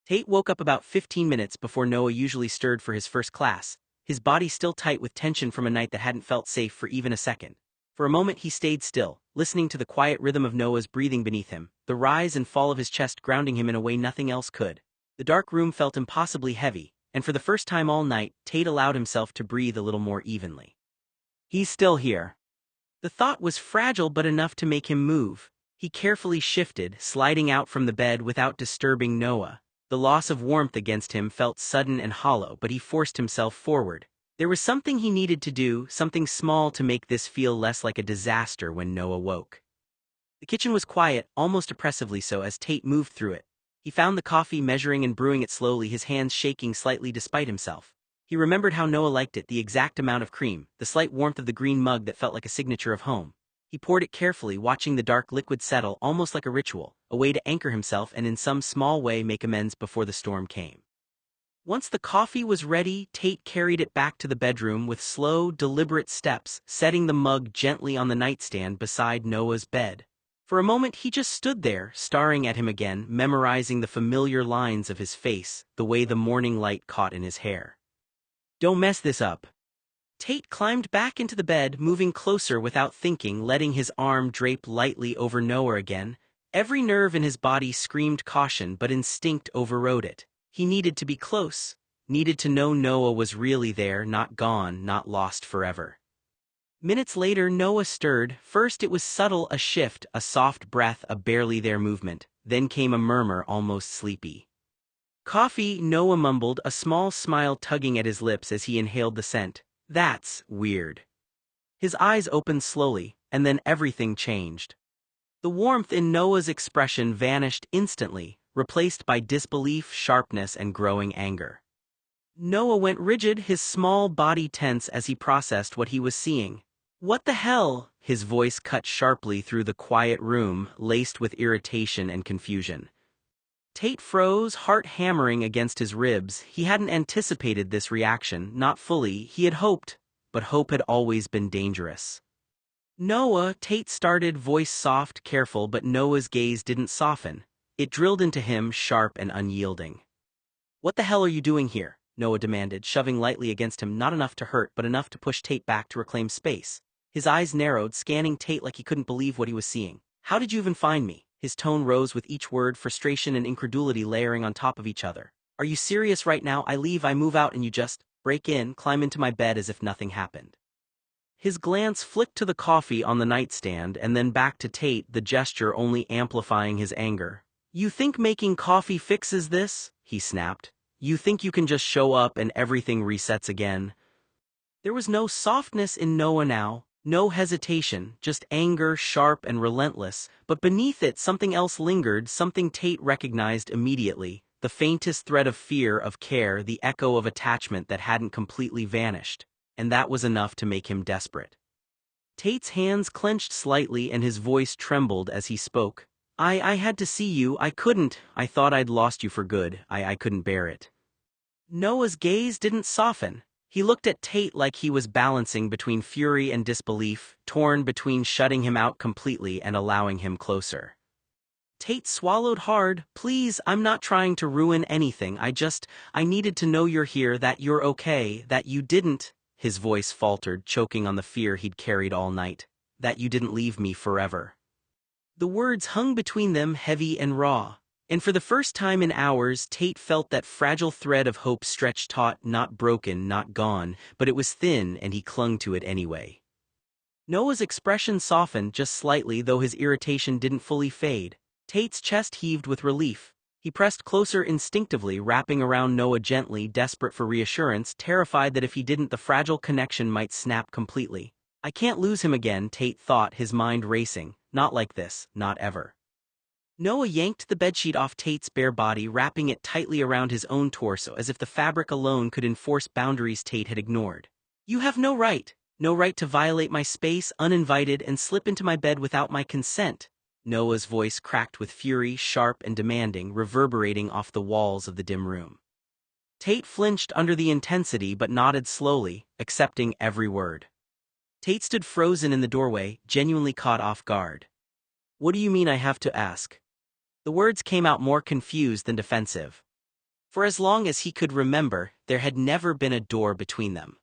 A: Tate woke up about 15 minutes before Noah usually stirred for his first class, his body still tight with tension from a night that hadn't felt safe for even a second. For a moment he stayed still, listening to the quiet rhythm of Noah's breathing beneath him, the rise and fall of his chest grounding him in a way nothing else could. The dark room felt impossibly heavy, and for the first time all night, Tate allowed himself to breathe a little more evenly. He's still here. The thought was fragile but enough to make him move. He carefully shifted, sliding out from the bed without disturbing Noah. The loss of warmth against him felt sudden and hollow, but he forced himself forward. There was something he needed to do, something small to make this feel less like a disaster when Noah woke. The kitchen was quiet, almost oppressively so, as Tate moved through it. He found the coffee, measuring and brewing it slowly, his hands shaking slightly despite himself. He remembered how Noah liked it, the exact amount of cream, the slight warmth of the green mug that felt like a signature of home. He poured it carefully, watching the dark liquid settle, almost like a ritual, a way to anchor himself and in some small way make amends before the storm came. Once the coffee was ready, Tate carried it back to the bedroom with slow, deliberate steps, setting the mug gently on the nightstand beside Noah's bed. For a moment he just stood there, staring at him again, memorizing the familiar lines of his face, the way the morning light caught in his hair. Don't mess this up. Tate climbed back into the bed, moving closer without thinking, letting his arm drape lightly over Noah again. Every nerve in his body screamed caution, but instinct overrode it. He needed to be close, needed to know Noah was really there, not gone, not lost forever. Minutes later, Noah stirred. First it was subtle, a shift, a soft breath, a barely there movement. Then came a murmur, almost sleepy. Coffee, Noah mumbled, a small smile tugging at his lips as he inhaled the scent. That's weird. His eyes opened slowly, and then everything changed. The warmth in Noah's expression vanished instantly, replaced by disbelief, sharpness, and growing anger. Noah went rigid, his small body tense as he processed what he was seeing. What the hell? His voice cut sharply through the quiet room, laced with irritation and confusion. Tate froze, heart hammering against his ribs. He hadn't anticipated this reaction, not fully. He had hoped, but hope had always been dangerous. Noah, Tate started, voice soft, careful, but Noah's gaze didn't soften. It drilled into him, sharp and unyielding. What the hell are you doing here? Noah demanded, shoving lightly against him, not enough to hurt but enough to push Tate back to reclaim space. His eyes narrowed, scanning Tate like he couldn't believe what he was seeing. How did you even find me? His tone rose with each word, frustration and incredulity layering on top of each other. Are you serious right now? I leave, I move out, and you just break in, climb into my bed as if nothing happened. His glance flicked to the coffee on the nightstand and then back to Tate, the gesture only amplifying his anger. You think making coffee fixes this? He snapped. You think you can just show up and everything resets again? There was no softness in Noah now, no hesitation, just anger, sharp and relentless, but beneath it something else lingered, something Tate recognized immediately, the faintest thread of fear, of care, the echo of attachment that hadn't completely vanished, and that was enough to make him desperate. Tate's hands clenched slightly and his voice trembled as he spoke. I had to see you, I couldn't, I thought I'd lost you for good, I couldn't bear it. Noah's gaze didn't soften. He looked at Tate like he was balancing between fury and disbelief, torn between shutting him out completely and allowing him closer. Tate swallowed hard. Please, I'm not trying to ruin anything, I needed to know you're here, that you're okay, that you didn't, his voice faltered, choking on the fear he'd carried all night, that you didn't leave me forever. The words hung between them, heavy and raw. And for the first time in hours, Tate felt that fragile thread of hope stretched taut, not broken, not gone, but it was thin and he clung to it anyway. Noah's expression softened just slightly, though his irritation didn't fully fade. Tate's chest heaved with relief. He pressed closer instinctively, wrapping around Noah gently, desperate for reassurance, terrified that if he didn't the fragile connection might snap completely. I can't lose him again, Tate thought, his mind racing. Not like this, not ever. Noah yanked the bedsheet off Tate's bare body, wrapping it tightly around his own torso as if the fabric alone could enforce boundaries Tate had ignored. You have no right to violate my space uninvited and slip into my bed without my consent. Noah's voice cracked with fury, sharp and demanding, reverberating off the walls of the dim room. Tate flinched under the intensity but nodded slowly, accepting every word. Tate stood frozen in the doorway, genuinely caught off guard. What do you mean I have to ask? The words came out more confused than defensive. For as long as he could remember, there had never been a door between them.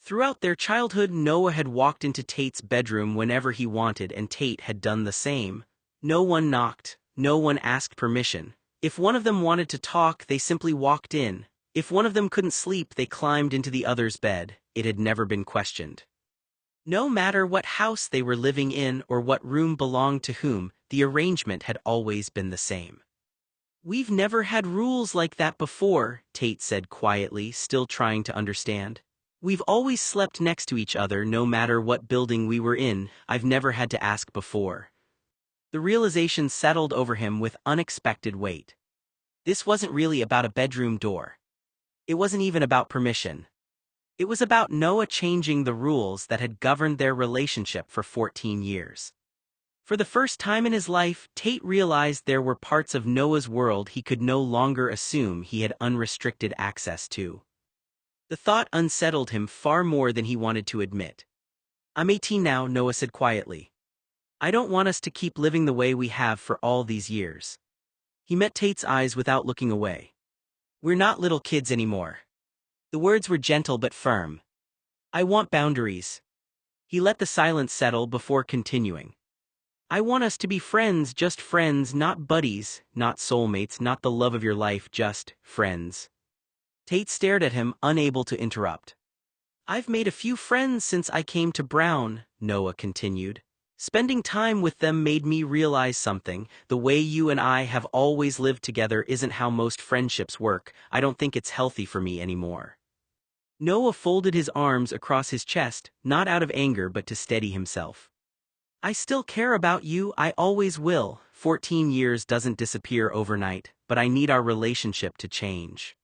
A: Throughout their childhood, Noah had walked into Tate's bedroom whenever he wanted, and Tate had done the same. No one knocked, no one asked permission. If one of them wanted to talk, they simply walked in. If one of them couldn't sleep, they climbed into the other's bed. It had never been questioned. No matter what house they were living in or what room belonged to whom, the arrangement had always been the same. We've never had rules like that before, Tate said quietly, still trying to understand. We've always slept next to each other no matter what building we were in. I've never had to ask before. The realization settled over him with unexpected weight. This wasn't really about a bedroom door. It wasn't even about permission. It was about Noah changing the rules that had governed their relationship for 14 years. For the first time in his life, Tate realized there were parts of Noah's world he could no longer assume he had unrestricted access to. The thought unsettled him far more than he wanted to admit. I'm 18 now, Noah said quietly. I don't want us to keep living the way we have for all these years. He met Tate's eyes without looking away. We're not little kids anymore. The words were gentle but firm. I want boundaries. He let the silence settle before continuing. I want us to be friends, just friends, not buddies, not soulmates, not the love of your life, just friends. Tate stared at him, unable to interrupt. I've made a few friends since I came to Brown, Noah continued. Spending time with them made me realize something. The way you and I have always lived together isn't how most friendships work. I don't think it's healthy for me anymore. Noah folded his arms across his chest, not out of anger but to steady himself. I still care about you, I always will. 14 years doesn't disappear overnight, but I need our relationship to change.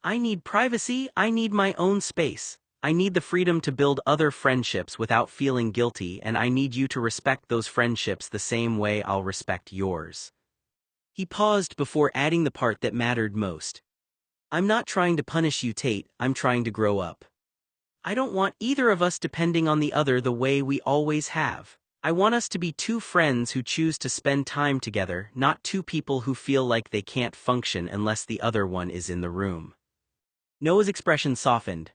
A: I need privacy, I need my own space. I need the freedom to build other friendships without feeling guilty, and I need you to respect those friendships the same way I'll respect yours. He paused before adding the part that mattered most. I'm not trying to punish you, Tate, I'm trying to grow up. I don't want either of us depending on the other the way we always have. I want us to be two friends who choose to spend time together, not two people who feel like they can't function unless the other one is in the room. Noah's expression softened.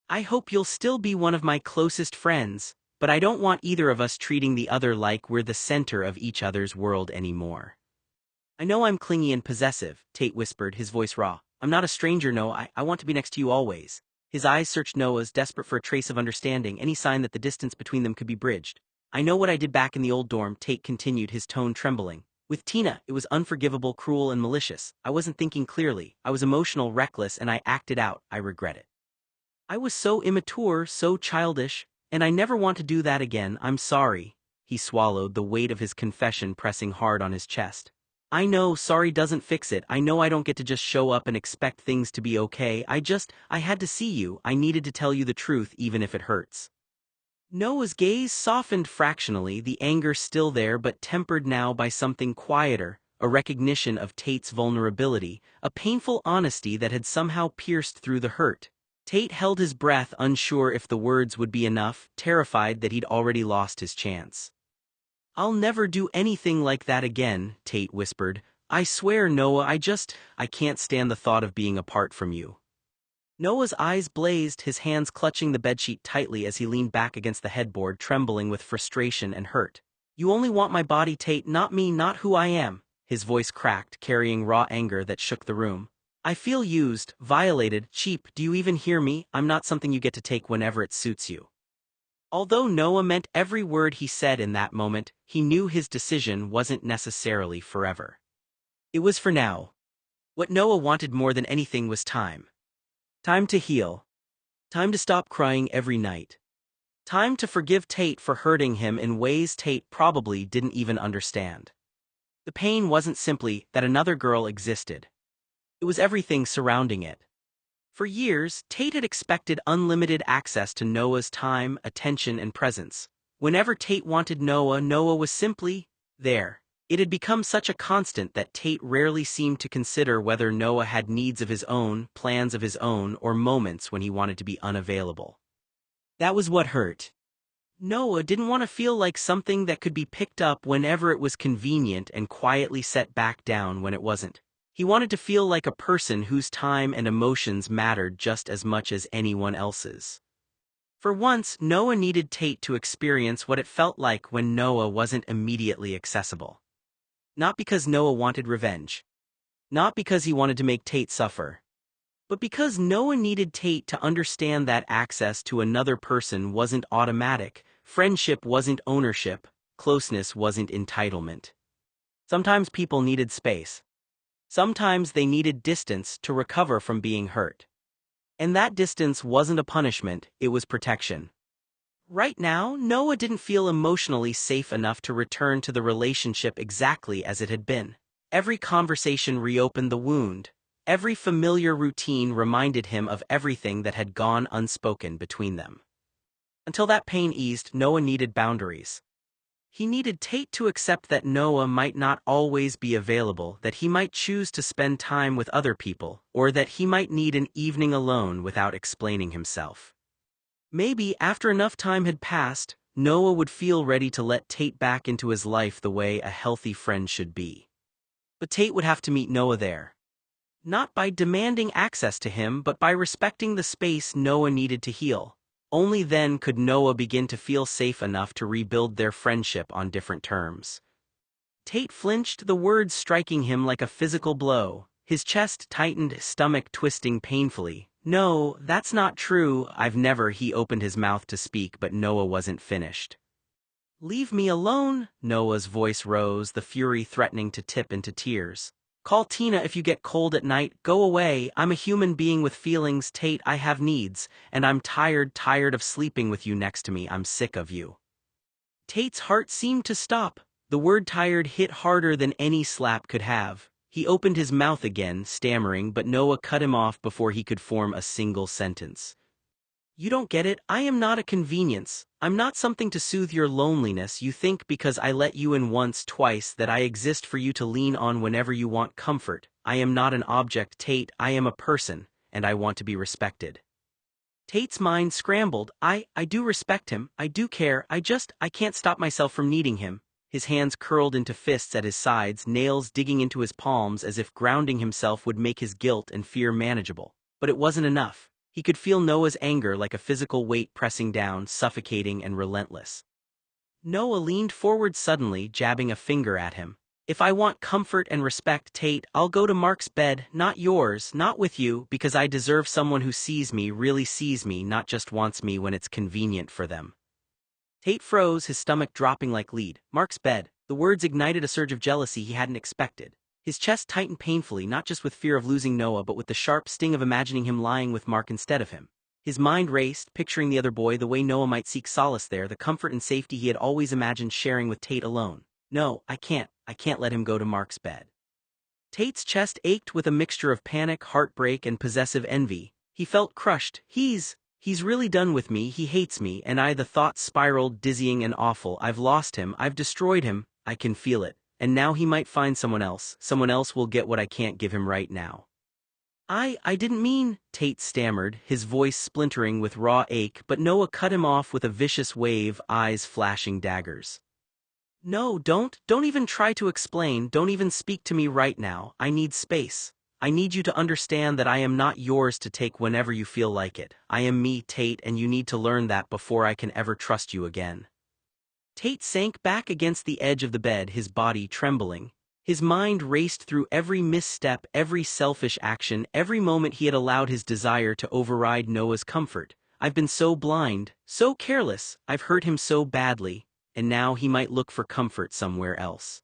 A: I hope you'll still be one of my closest friends, but I don't want either of us treating the other like we're the center of each other's world anymore. I know I'm clingy and possessive, Tate whispered, his voice raw. I'm not a stranger, Noah, I want to be next to you always. His eyes searched Noah's, desperate for a trace of understanding, any sign that the distance between them could be bridged. I know what I did back in the old dorm, Tate continued, his tone trembling. With Tina, it was unforgivable, cruel and malicious. I wasn't thinking clearly, I was emotional, reckless, and I acted out. I regret it. I was so immature, so childish, and I never want to do that again, I'm sorry. He swallowed, the weight of his confession pressing hard on his chest. I know, sorry doesn't fix it, I know I don't get to just show up and expect things to be okay, I had to see you, I needed to tell you the truth even if it hurts. Noah's gaze softened fractionally, the anger still there but tempered now by something quieter, a recognition of Tate's vulnerability, a painful honesty that had somehow pierced through the hurt. Tate held his breath, unsure if the words would be enough, terrified that he'd already lost his chance. I'll never do anything like that again, Tate whispered. I swear, Noah, I can't stand the thought of being apart from you. Noah's eyes blazed, his hands clutching the bedsheet tightly as he leaned back against the headboard, trembling with frustration and hurt. You only want my body, Tate, not me, not who I am. His voice cracked, carrying raw anger that shook the room. I feel used, violated, cheap, do you even hear me? I'm not something you get to take whenever it suits you. Although Noah meant every word he said in that moment, he knew his decision wasn't necessarily forever. It was for now. What Noah wanted more than anything was time. Time to heal. Time to stop crying every night. Time to forgive Tate for hurting him in ways Tate probably didn't even understand. The pain wasn't simply that another girl existed. It was everything surrounding it. For years, Tate had expected unlimited access to Noah's time, attention, and presence. Whenever Tate wanted Noah, Noah was simply there. It had become such a constant that Tate rarely seemed to consider whether Noah had needs of his own, plans of his own, or moments when he wanted to be unavailable. That was what hurt. Noah didn't want to feel like something that could be picked up whenever it was convenient and quietly set back down when it wasn't. He wanted to feel like a person whose time and emotions mattered just as much as anyone else's. For once, Noah needed Tate to experience what it felt like when Noah wasn't immediately accessible. Not because Noah wanted revenge. Not because he wanted to make Tate suffer. But because Noah needed Tate to understand that access to another person wasn't automatic, friendship wasn't ownership, closeness wasn't entitlement. Sometimes people needed space. Sometimes they needed distance to recover from being hurt. And that distance wasn't a punishment, it was protection. Right now, Noah didn't feel emotionally safe enough to return to the relationship exactly as it had been. Every conversation reopened the wound. Every familiar routine reminded him of everything that had gone unspoken between them. Until that pain eased, Noah needed boundaries. He needed Tate to accept that Noah might not always be available, that he might choose to spend time with other people, or that he might need an evening alone without explaining himself. Maybe after enough time had passed, Noah would feel ready to let Tate back into his life the way a healthy friend should be. But Tate would have to meet Noah there. Not by demanding access to him, but by respecting the space Noah needed to heal. Only then could Noah begin to feel safe enough to rebuild their friendship on different terms. Tate flinched, the words striking him like a physical blow. His chest tightened, stomach twisting painfully. No, that's not true, I've never. He opened his mouth to speak, but Noah wasn't finished. Leave me alone, Noah's voice rose, the fury threatening to tip into tears. Call Tina if you get cold at night, go away, I'm a human being with feelings, Tate, I have needs, and I'm tired of sleeping with you next to me, I'm sick of you. Tate's heart seemed to stop. The word tired hit harder than any slap could have. He opened his mouth again, stammering, but Noah cut him off before he could form a single sentence. You don't get it, I am not a convenience. I'm not something to soothe your loneliness. You think because I let you in once, twice, that I exist for you to lean on whenever you want comfort. I am not an object, Tate, I am a person, and I want to be respected. Tate's mind scrambled. I do respect him, I do care, I can't stop myself from needing him. His hands curled into fists at his sides, nails digging into his palms as if grounding himself would make his guilt and fear manageable. But it wasn't enough. He could feel Noah's anger like a physical weight pressing down, suffocating and relentless. Noah leaned forward suddenly, jabbing a finger at him. If I want comfort and respect, Tate, I'll go to Mark's bed, not yours, not with you, because I deserve someone who sees me, really sees me, not just wants me when it's convenient for them. Tate froze, his stomach dropping like lead. Mark's bed. The words ignited a surge of jealousy he hadn't expected. His chest tightened painfully, not just with fear of losing Noah but with the sharp sting of imagining him lying with Mark instead of him. His mind raced, picturing the other boy the way Noah might seek solace there, the comfort and safety he had always imagined sharing with Tate alone. No, I can't let him go to Mark's bed. Tate's chest ached with a mixture of panic, heartbreak, and possessive envy. He felt crushed. He's really done with me, he hates me, and the thoughts spiraled, dizzying and awful. I've lost him, I've destroyed him, I can feel it. And now he might find someone else will get what I can't give him right now. I didn't mean, Tate stammered, his voice splintering with raw ache, but Noah cut him off with a vicious wave, eyes flashing daggers. No, don't even try to explain, don't even speak to me right now, I need space. I need you to understand that I am not yours to take whenever you feel like it. I am me, Tate, and you need to learn that before I can ever trust you again. Tate sank back against the edge of the bed, his body trembling. His mind raced through every misstep, every selfish action, every moment he had allowed his desire to override Noah's comfort. I've been so blind, so careless, I've hurt him so badly, and now he might look for comfort somewhere else.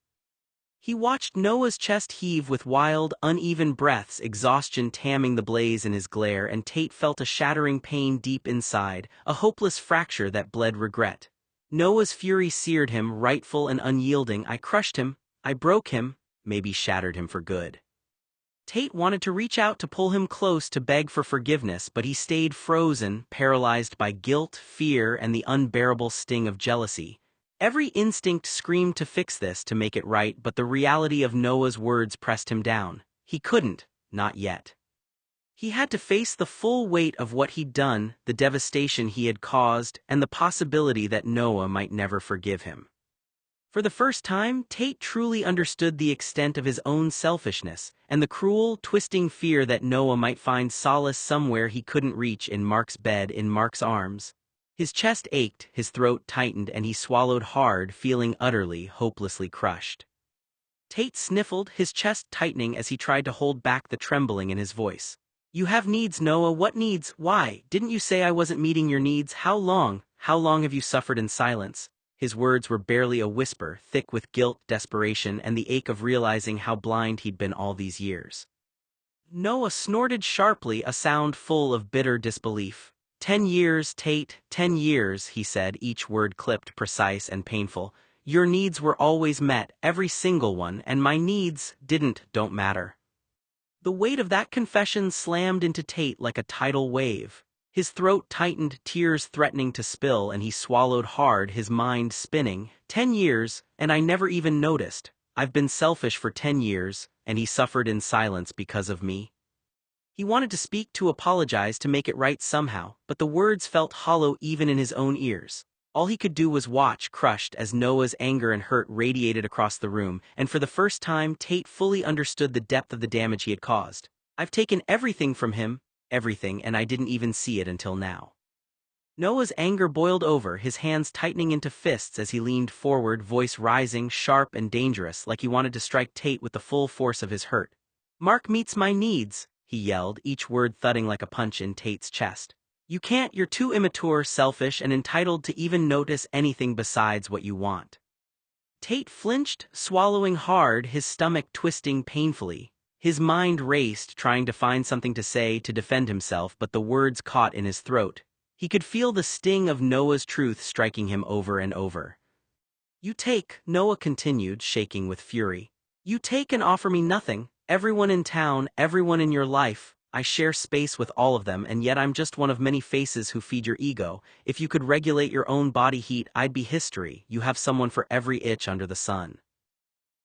A: He watched Noah's chest heave with wild, uneven breaths, exhaustion tamming the blaze in his glare, and Tate felt a shattering pain deep inside, a hopeless fracture that bled regret. Noah's fury seared him, rightful and unyielding. I crushed him, I broke him, maybe shattered him for good. Tate wanted to reach out to pull him close to beg for forgiveness, but he stayed frozen, paralyzed by guilt, fear, and the unbearable sting of jealousy. Every instinct screamed to fix this, to make it right, but the reality of Noah's words pressed him down. He couldn't, not yet. He had to face the full weight of what he'd done, the devastation he had caused, and the possibility that Noah might never forgive him. For the first time, Tate truly understood the extent of his own selfishness, and the cruel, twisting fear that Noah might find solace somewhere he couldn't reach, in Mark's bed, in Mark's arms. His chest ached, his throat tightened, and he swallowed hard, feeling utterly, hopelessly crushed. Tate sniffled, his chest tightening as he tried to hold back the trembling in his voice. You have needs, Noah. What needs? Why? Didn't you say I wasn't meeting your needs? How long have you suffered in silence? His words were barely a whisper, thick with guilt, desperation, and the ache of realizing how blind he'd been all these years. Noah snorted sharply, a sound full of bitter disbelief. 10 years, Tate, 10 years, he said, each word clipped, precise and painful. Your needs were always met, every single one, and my needs don't matter. The weight of that confession slammed into Tate like a tidal wave. His throat tightened, tears threatening to spill, and he swallowed hard, his mind spinning. 10 years, and I never even noticed. I've been selfish for 10 years, and he suffered in silence because of me. He wanted to speak, to apologize, to make it right somehow, but the words felt hollow even in his own ears. All he could do was watch, crushed, as Noah's anger and hurt radiated across the room, and for the first time Tate fully understood the depth of the damage he had caused. I've taken everything from him, everything, and I didn't even see it until now. Noah's anger boiled over, his hands tightening into fists as he leaned forward, voice rising, sharp and dangerous, like he wanted to strike Tate with the full force of his hurt. Mark meets my needs, he yelled, each word thudding like a punch in Tate's chest. You can't, you're too immature, selfish, and entitled to even notice anything besides what you want. Tate flinched, swallowing hard, his stomach twisting painfully. His mind raced, trying to find something to say to defend himself, but the words caught in his throat. He could feel the sting of Noah's truth striking him over and over. You take, Noah continued, shaking with fury. You take and offer me nothing. Everyone in town, everyone in your life, I share space with all of them, and yet I'm just one of many faces who feed your ego. If you could regulate your own body heat, I'd be history. You have someone for every itch under the sun.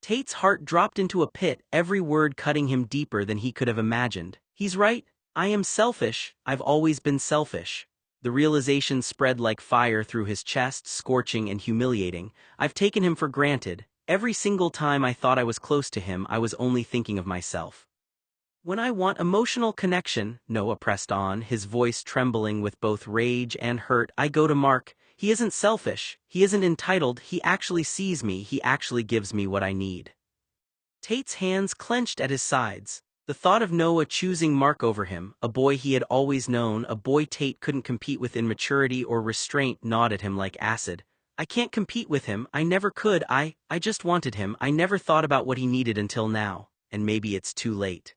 A: Tate's heart dropped into a pit, every word cutting him deeper than he could have imagined. He's right. I am selfish. I've always been selfish. The realization spread like fire through his chest, scorching and humiliating. I've taken him for granted. Every single time I thought I was close to him, I was only thinking of myself. When I want emotional connection, Noah pressed on, his voice trembling with both rage and hurt, I go to Mark. He isn't selfish, he isn't entitled, he actually sees me, he actually gives me what I need. Tate's hands clenched at his sides. The thought of Noah choosing Mark over him, a boy he had always known, a boy Tate couldn't compete with in maturity or restraint, gnawed at him like acid. I can't compete with him, I never could, I just wanted him, I never thought about what he needed until now, and maybe it's too late.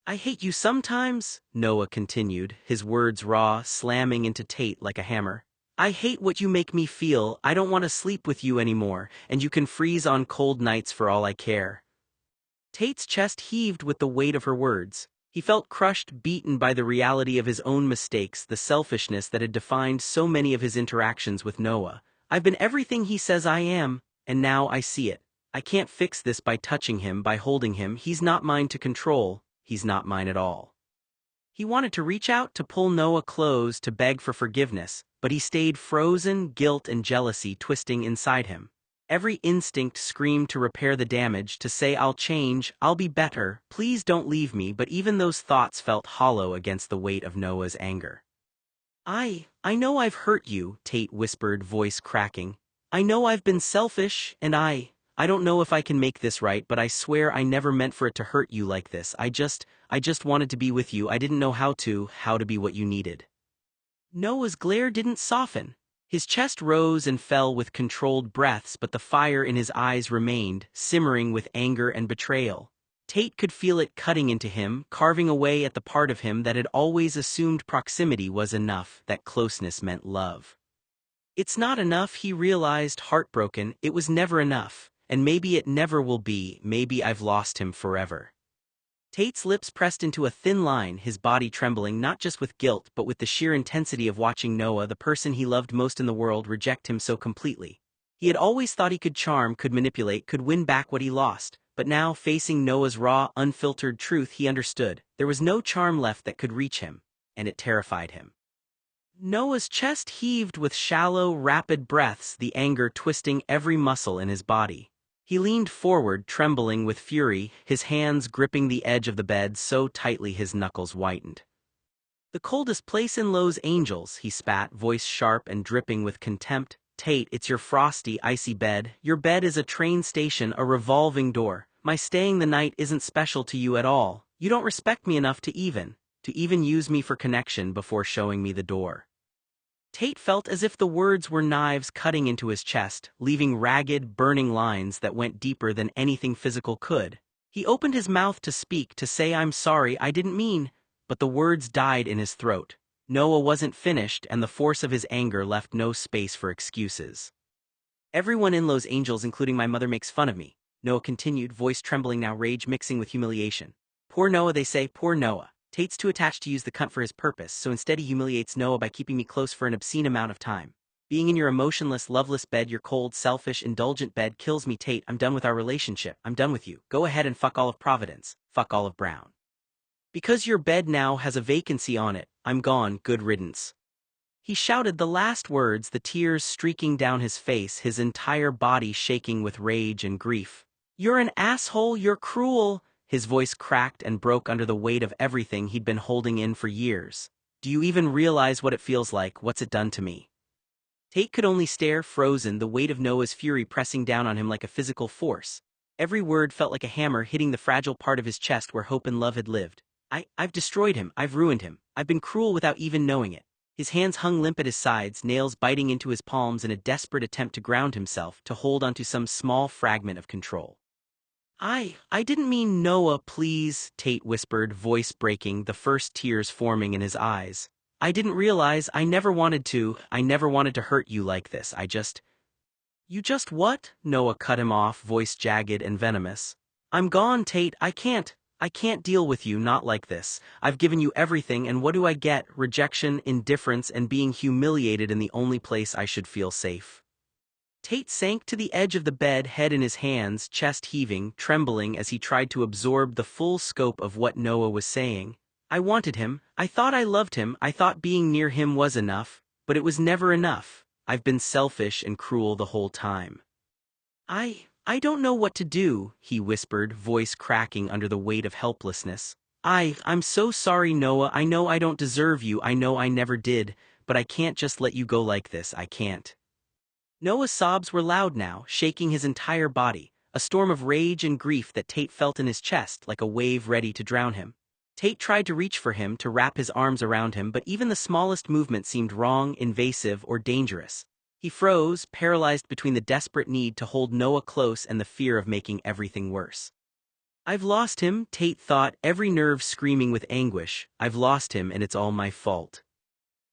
A: I hate you sometimes, Noah continued, his words raw, slamming into Tate like a hammer. I hate what you make me feel. I don't want to sleep with you anymore, and you can freeze on cold nights for all I care. Tate's chest heaved with the weight of her words. He felt crushed, beaten by the reality of his own mistakes, the selfishness that had defined so many of his interactions with Noah. I've been everything he says I am, and now I see it. I can't fix this by touching him, by holding him. He's not mine to control. He's not mine at all. He wanted to reach out, to pull Noah close, to beg for forgiveness, but he stayed frozen, guilt and jealousy twisting inside him. Every instinct screamed to repair the damage, to say I'll change, I'll be better, please don't leave me, but even those thoughts felt hollow against the weight of Noah's anger. I know I've hurt you, Tate whispered, voice cracking. I know I've been selfish, and I don't know if I can make this right, but I swear I never meant for it to hurt you like this. I just wanted to be with you. I didn't know how to be what you needed. Noah's glare didn't soften. His chest rose and fell with controlled breaths, but the fire in his eyes remained, simmering with anger and betrayal. Tate could feel it cutting into him, carving away at the part of him that had always assumed proximity was enough, that closeness meant love. It's not enough, he realized, heartbroken. It was never enough, and maybe it never will be. Maybe I've lost him forever. Tate's lips pressed into a thin line, his body trembling not just with guilt but with the sheer intensity of watching Noah, the person he loved most in the world, reject him so completely. He had always thought he could charm, could manipulate, could win back what he lost, but now, facing Noah's raw, unfiltered truth, he understood. There was no charm left that could reach him, and it terrified him. Noah's chest heaved with shallow, rapid breaths, the anger twisting every muscle in his body. He leaned forward, trembling with fury, his hands gripping the edge of the bed so tightly his knuckles whitened. The coldest place in Los Angeles, he spat, voice sharp and dripping with contempt. Tate, it's your frosty, icy bed. Your bed is a train station, a revolving door. My staying the night isn't special to you at all. You don't respect me enough to even use me for connection before showing me the door. Tate felt as if the words were knives cutting into his chest, leaving ragged, burning lines that went deeper than anything physical could. He opened his mouth to speak, to say I'm sorry, I didn't mean, but the words died in his throat. Noah wasn't finished, and the force of his anger left no space for excuses. Everyone in Los Angeles, including my mother, makes fun of me, Noah continued, voice trembling now, rage mixing with humiliation. Poor Noah, they say, poor Noah. Tate's too attached to use the cunt for his purpose, so instead he humiliates Noah by keeping me close for an obscene amount of time. Being in your emotionless, loveless bed, your cold, selfish, indulgent bed kills me, Tate. I'm done with our relationship. I'm done with you. Go ahead and fuck all of Providence. Fuck all of Brown. Because your bed now has a vacancy on it, I'm gone, good riddance. He shouted the last words, the tears streaking down his face, his entire body shaking with rage and grief. You're an asshole, you're cruel. His voice cracked and broke under the weight of everything he'd been holding in for years. Do you even realize what it feels like? What's it done to me? Tate could only stare, frozen, the weight of Noah's fury pressing down on him like a physical force. Every word felt like a hammer hitting the fragile part of his chest where hope and love had lived. I've destroyed him, I've ruined him, I've been cruel without even knowing it. His hands hung limp at his sides, nails biting into his palms in a desperate attempt to ground himself, to hold onto some small fragment of control. I didn't mean Noah, please, Tate whispered, voice breaking, the first tears forming in his eyes. I didn't realize, I never wanted to hurt you like this, You just what? Noah cut him off, voice jagged and venomous. I'm gone, Tate, I can't deal with you, not like this. I've given you everything, and what do I get? Rejection, indifference, and being humiliated in the only place I should feel safe. Tate sank to the edge of the bed, head in his hands, chest heaving, trembling as he tried to absorb the full scope of what Noah was saying. I wanted him, I thought I loved him, I thought being near him was enough, but it was never enough. I've been selfish and cruel the whole time. I don't know what to do, he whispered, voice cracking under the weight of helplessness. I'm so sorry, Noah, I know I don't deserve you, I know I never did, but I can't just let you go like this, I can't. Noah's sobs were loud now, shaking his entire body, a storm of rage and grief that Tate felt in his chest like a wave ready to drown him. Tate tried to reach for him, to wrap his arms around him, but even the smallest movement seemed wrong, invasive, or dangerous. He froze, paralyzed between the desperate need to hold Noah close and the fear of making everything worse. I've lost him, Tate thought, every nerve screaming with anguish. I've lost him and it's all my fault.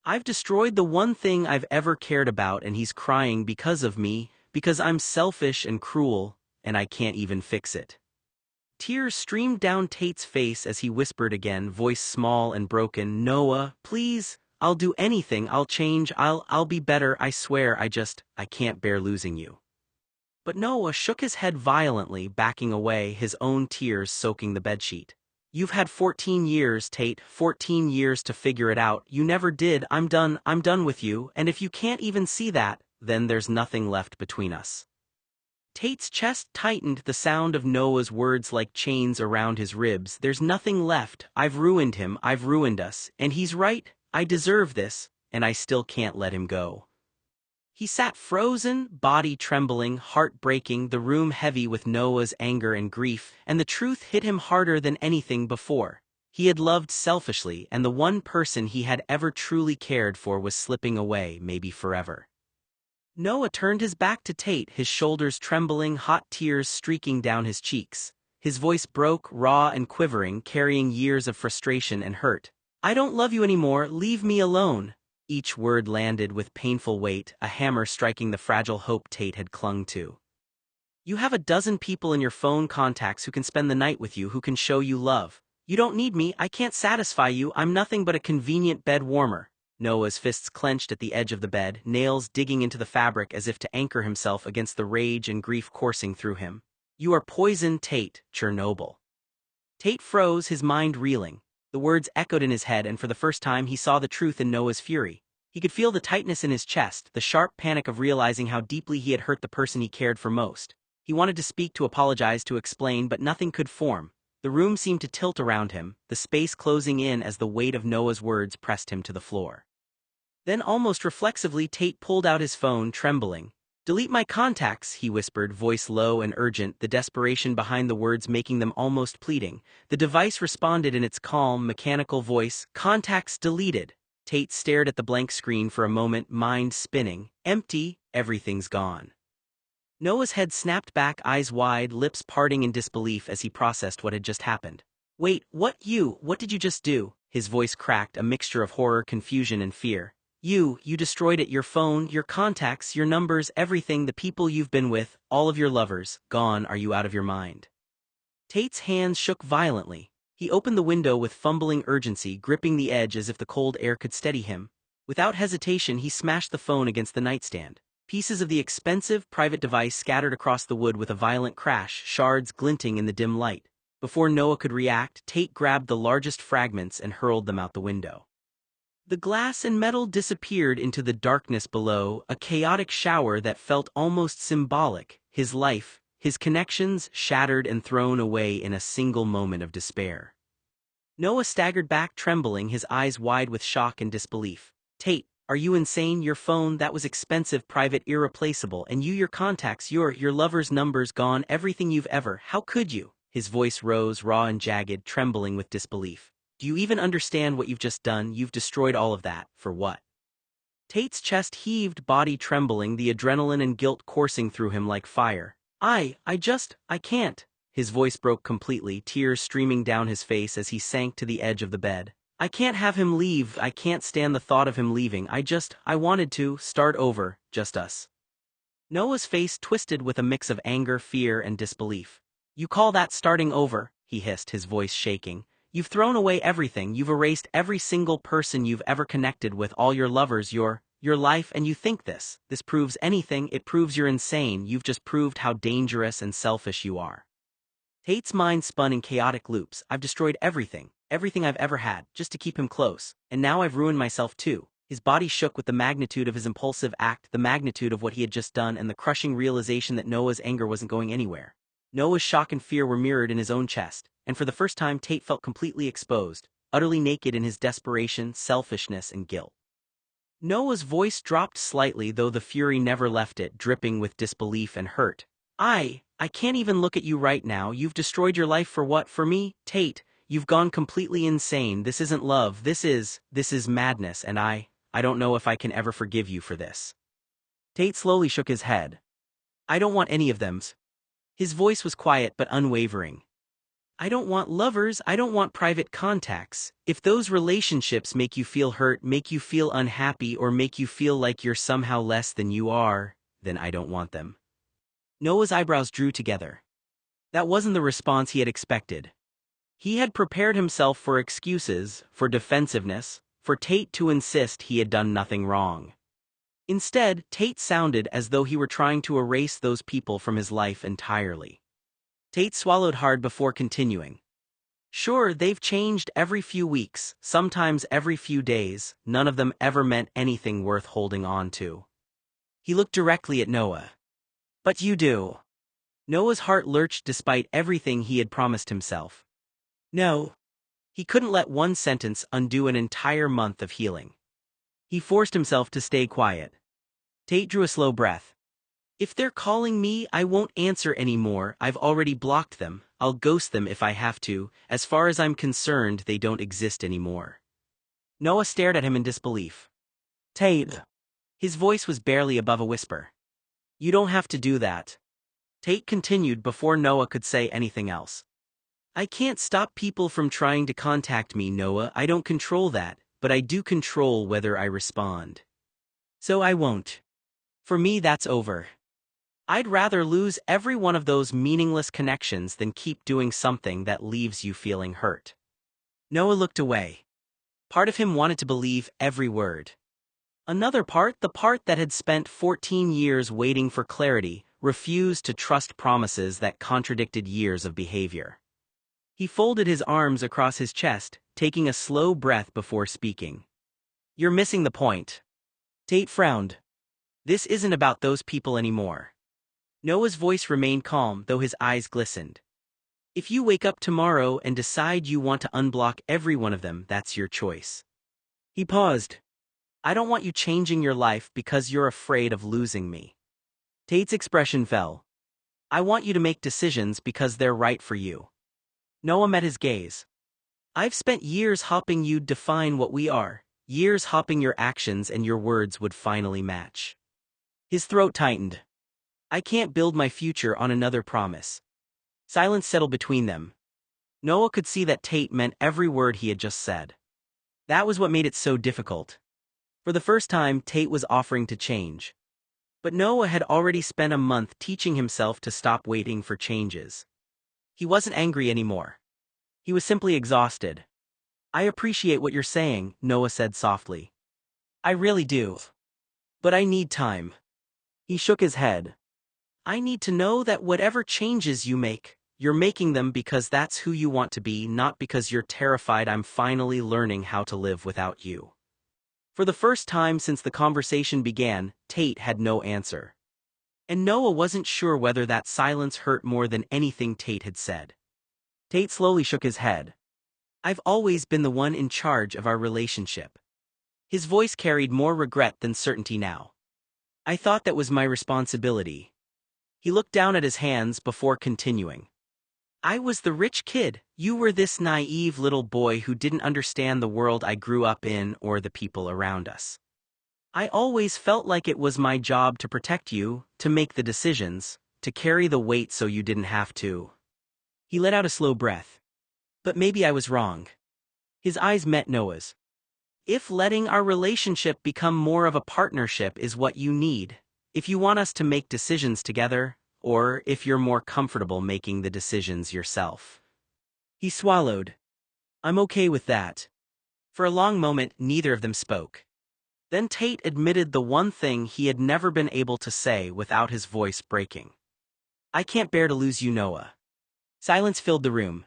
A: I've destroyed the one thing I've ever cared about and he's crying because of me, because I'm selfish and cruel, and I can't even fix it. Tears streamed down Tate's face as he whispered again, voice small and broken, "Noah, please, I'll do anything, I'll change, I'll be better, I swear, I can't bear losing you." But Noah shook his head violently, backing away, his own tears soaking the bedsheet. "You've had 14 years, Tate, 14 years to figure it out, you never did, I'm done with you, and if you can't even see that, then there's nothing left between us." Tate's chest tightened, the sound of Noah's words like chains around his ribs. "There's nothing left, I've ruined him, I've ruined us, and he's right, I deserve this, and I still can't let him go." He sat frozen, body trembling, heart breaking, the room heavy with Noah's anger and grief, and the truth hit him harder than anything before. He had loved selfishly, and the one person he had ever truly cared for was slipping away, maybe forever. Noah turned his back to Tate, his shoulders trembling, hot tears streaking down his cheeks. His voice broke, raw and quivering, carrying years of frustration and hurt. "I don't love you anymore, leave me alone." Each word landed with painful weight, a hammer striking the fragile hope Tate had clung to. "You have a dozen people in your phone contacts who can spend the night with you, who can show you love. You don't need me, I can't satisfy you, I'm nothing but a convenient bed warmer." Noah's fists clenched at the edge of the bed, nails digging into the fabric as if to anchor himself against the rage and grief coursing through him. "You are poison, Tate, Chernobyl." Tate froze, his mind reeling. The words echoed in his head, and for the first time he saw the truth in Noah's fury. He could feel the tightness in his chest, the sharp panic of realizing how deeply he had hurt the person he cared for most. He wanted to speak, to apologize, to explain, but nothing could form. The room seemed to tilt around him, the space closing in as the weight of Noah's words pressed him to the floor. Then almost reflexively Tate pulled out his phone, trembling. "Delete my contacts," he whispered, voice low and urgent, the desperation behind the words making them almost pleading. The device responded in its calm, mechanical voice, "Contacts deleted." Tate stared at the blank screen for a moment, mind spinning. Empty, everything's gone. Noah's head snapped back, eyes wide, lips parting in disbelief as he processed what had just happened. "Wait, what did you just do?" His voice cracked, a mixture of horror, confusion, and fear. You destroyed it, your phone, your contacts, your numbers, everything, the people you've been with, all of your lovers, gone. Are you out of your mind?" Tate's hands shook violently. He opened the window with fumbling urgency, gripping the edge as if the cold air could steady him. Without hesitation, he smashed the phone against the nightstand. Pieces of the expensive, private device scattered across the wood with a violent crash, shards glinting in the dim light. Before Noah could react, Tate grabbed the largest fragments and hurled them out the window. The glass and metal disappeared into the darkness below, a chaotic shower that felt almost symbolic, his life, his connections shattered and thrown away in a single moment of despair. Noah staggered back, trembling, his eyes wide with shock and disbelief. "Tate, are you insane? Your phone, that was expensive, private, irreplaceable, and your contacts, your lover's numbers gone, everything you've ever, how could you?" His voice rose, raw and jagged, trembling with disbelief. "Do you even understand what you've just done? You've destroyed all of that, for what?" Tate's chest heaved, body trembling, the adrenaline and guilt coursing through him like fire. I can't." His voice broke completely, tears streaming down his face as he sank to the edge of the bed. "I can't have him leave, I can't stand the thought of him leaving, I wanted to start over, just us." Noah's face twisted with a mix of anger, fear, and disbelief. "You call that starting over?" he hissed, his voice shaking. "You've thrown away everything, you've erased every single person you've ever connected with, all your lovers, your life, and you think this proves anything? It proves you're insane, you've just proved how dangerous and selfish you are." Tate's mind spun in chaotic loops. "I've destroyed everything I've ever had, just to keep him close, and now I've ruined myself too." His body shook with the magnitude of his impulsive act, the magnitude of what he had just done, and the crushing realization that Noah's anger wasn't going anywhere. Noah's shock and fear were mirrored in his own chest, and for the first time Tate felt completely exposed, utterly naked in his desperation, selfishness, and guilt. Noah's voice dropped slightly, though the fury never left it, dripping with disbelief and hurt. I can't even look at you right now. You've destroyed your life for what? For me? Tate, you've gone completely insane. This isn't love, this is madness, and I don't know if I can ever forgive you for this." Tate slowly shook his head. "I don't want any of them." His voice was quiet but unwavering. I don't want lovers, I don't want private contacts. If those relationships make you feel hurt, make you feel unhappy, or make you feel like you're somehow less than you are, then I don't want them. Noah's eyebrows drew together. That wasn't the response he had expected. He had prepared himself for excuses, for defensiveness, for Tate to insist he had done nothing wrong. Instead, Tate sounded as though he were trying to erase those people from his life entirely. Tate swallowed hard before continuing. Sure, they've changed every few weeks, sometimes every few days, none of them ever meant anything worth holding on to. He looked directly at Noah. But you do. Noah's heart lurched despite everything he had promised himself. No. He couldn't let one sentence undo an entire month of healing. He forced himself to stay quiet. Tate drew a slow breath. If they're calling me, I won't answer anymore. I've already blocked them. I'll ghost them if I have to. As far as I'm concerned, they don't exist anymore. Noah stared at him in disbelief. Tate. His voice was barely above a whisper. You don't have to do that. Tate continued before Noah could say anything else. I can't stop people from trying to contact me, Noah. I don't control that, but I do control whether I respond. So I won't. For me, that's over. I'd rather lose every one of those meaningless connections than keep doing something that leaves you feeling hurt. Noah looked away. Part of him wanted to believe every word. Another part, the part that had spent 14 years waiting for clarity, refused to trust promises that contradicted years of behavior. He folded his arms across his chest, taking a slow breath before speaking. You're missing the point. Tate frowned. This isn't about those people anymore. Noah's voice remained calm, though his eyes glistened. If you wake up tomorrow and decide you want to unblock every one of them, that's your choice. He paused. I don't want you changing your life because you're afraid of losing me. Tate's expression fell. I want you to make decisions because they're right for you. Noah met his gaze. I've spent years hoping you'd define what we are, years hoping your actions and your words would finally match. His throat tightened. I can't build my future on another promise. Silence settled between them. Noah could see that Tate meant every word he had just said. That was what made it so difficult. For the first time, Tate was offering to change. But Noah had already spent a month teaching himself to stop waiting for changes. He wasn't angry anymore. He was simply exhausted. I appreciate what you're saying, Noah said softly. I really do. But I need time. He shook his head. I need to know that whatever changes you make, you're making them because that's who you want to be, not because you're terrified I'm finally learning how to live without you. For the first time since the conversation began, Tate had no answer. And Noah wasn't sure whether that silence hurt more than anything Tate had said. Tate slowly shook his head. I've always been the one in charge of our relationship. His voice carried more regret than certainty now. I thought that was my responsibility. He looked down at his hands before continuing. I was the rich kid, you were this naive little boy who didn't understand the world I grew up in or the people around us. I always felt like it was my job to protect you, to make the decisions, to carry the weight so you didn't have to. He let out a slow breath. But maybe I was wrong. His eyes met Noah's. If letting our relationship become more of a partnership is what you need, if you want us to make decisions together, or if you're more comfortable making the decisions yourself. He swallowed. I'm okay with that. For a long moment, neither of them spoke. Then Tate admitted the one thing he had never been able to say without his voice breaking. I can't bear to lose you, Noah. Silence filled the room.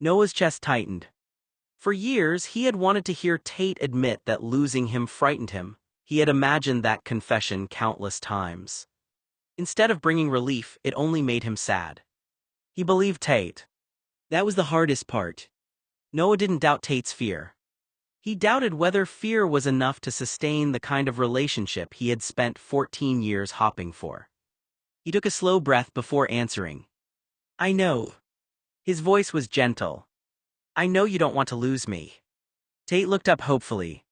A: Noah's chest tightened. For years, he had wanted to hear Tate admit that losing him frightened him. He had imagined that confession countless times. Instead of bringing relief, it only made him sad. He believed Tate. That was the hardest part. Noah didn't doubt Tate's fear. He doubted whether fear was enough to sustain the kind of relationship he had spent 14 years hoping for. He took a slow breath before answering. I know. His voice was gentle. I know you don't want to lose me. Tate looked up hopefully.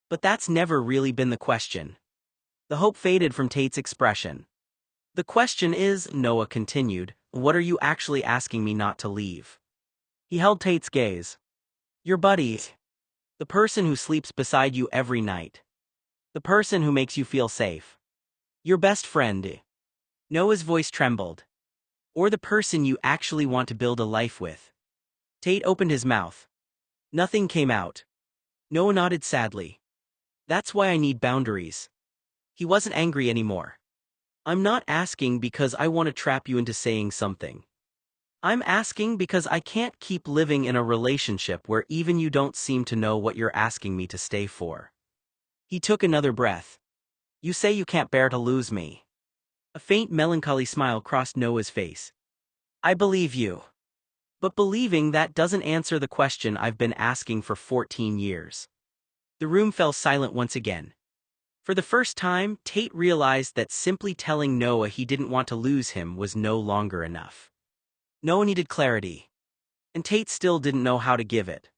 A: But that's never really been the question. The hope faded from Tate's expression. The question is, Noah continued, what are you actually asking me not to leave? He held Tate's gaze. Your buddy. The person who sleeps beside you every night. The person who makes you feel safe. Your best friend. Noah's voice trembled. Or the person you actually want to build a life with. Tate opened his mouth. Nothing came out. Noah nodded sadly. That's why I need boundaries. He wasn't angry anymore. I'm not asking because I want to trap you into saying something. I'm asking because I can't keep living in a relationship where even you don't seem to know what you're asking me to stay for. He took another breath. You say you can't bear to lose me. A faint melancholy smile crossed Noah's face. I believe you. But believing that doesn't answer the question I've been asking for 14 years. The room fell silent once again. For the first time, Tate realized that simply telling Noah he didn't want to lose him was no longer enough. Noah needed clarity. And Tate still didn't know how to give it.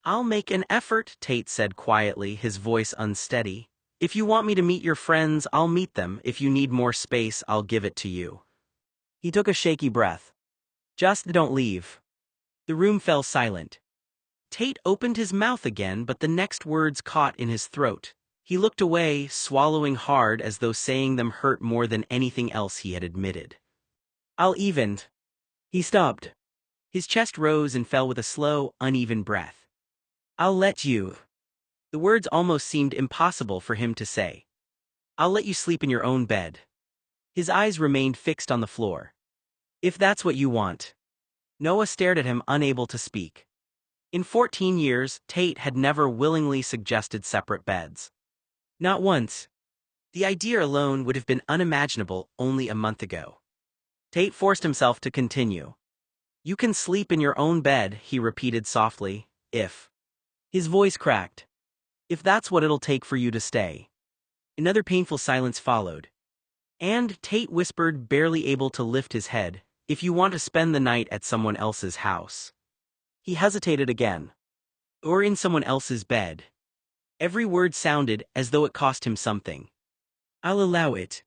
A: I'll make an effort, Tate said quietly, his voice unsteady. If you want me to meet your friends, I'll meet them. If you need more space, I'll give it to you. He took a shaky breath. Just don't leave. The room fell silent. Tate opened his mouth again, but the next words caught in his throat. He looked away, swallowing hard as though saying them hurt more than anything else he had admitted. I'll even. He stopped. His chest rose and fell with a slow, uneven breath. I'll let you. The words almost seemed impossible for him to say. I'll let you sleep in your own bed. His eyes remained fixed on the floor. If that's what you want. Noah stared at him, unable to speak. In 14 years, Tate had never willingly suggested separate beds. Not once. The idea alone would have been unimaginable only a month ago. Tate forced himself to continue. You can sleep in your own bed, he repeated softly, if. His voice cracked. If that's what it'll take for you to stay. Another painful silence followed. And, Tate whispered, barely able to lift his head, if you want to spend the night at someone else's house. He hesitated again. Or in someone else's bed. Every word sounded as though it cost him something. I'll allow it.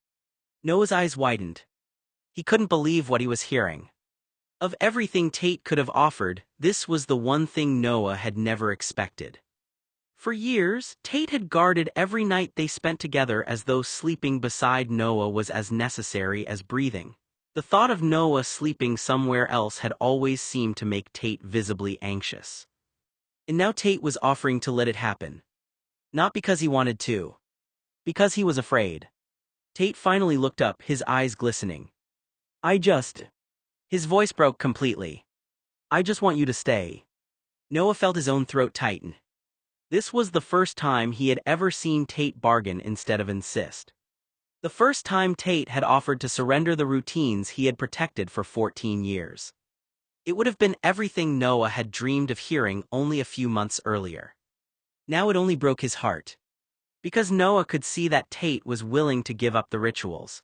A: Noah's eyes widened. He couldn't believe what he was hearing. Of everything Tate could have offered, this was the one thing Noah had never expected. For years, Tate had guarded every night they spent together as though sleeping beside Noah was as necessary as breathing. The thought of Noah sleeping somewhere else had always seemed to make Tate visibly anxious. And now Tate was offering to let it happen. Not because he wanted to. Because he was afraid. Tate finally looked up, his eyes glistening. His voice broke completely. I just want you to stay. Noah felt his own throat tighten. This was the first time he had ever seen Tate bargain instead of insist. The first time Tate had offered to surrender the routines he had protected for 14 years. It would have been everything Noah had dreamed of hearing only a few months earlier. Now it only broke his heart. Because Noah could see that Tate was willing to give up the rituals.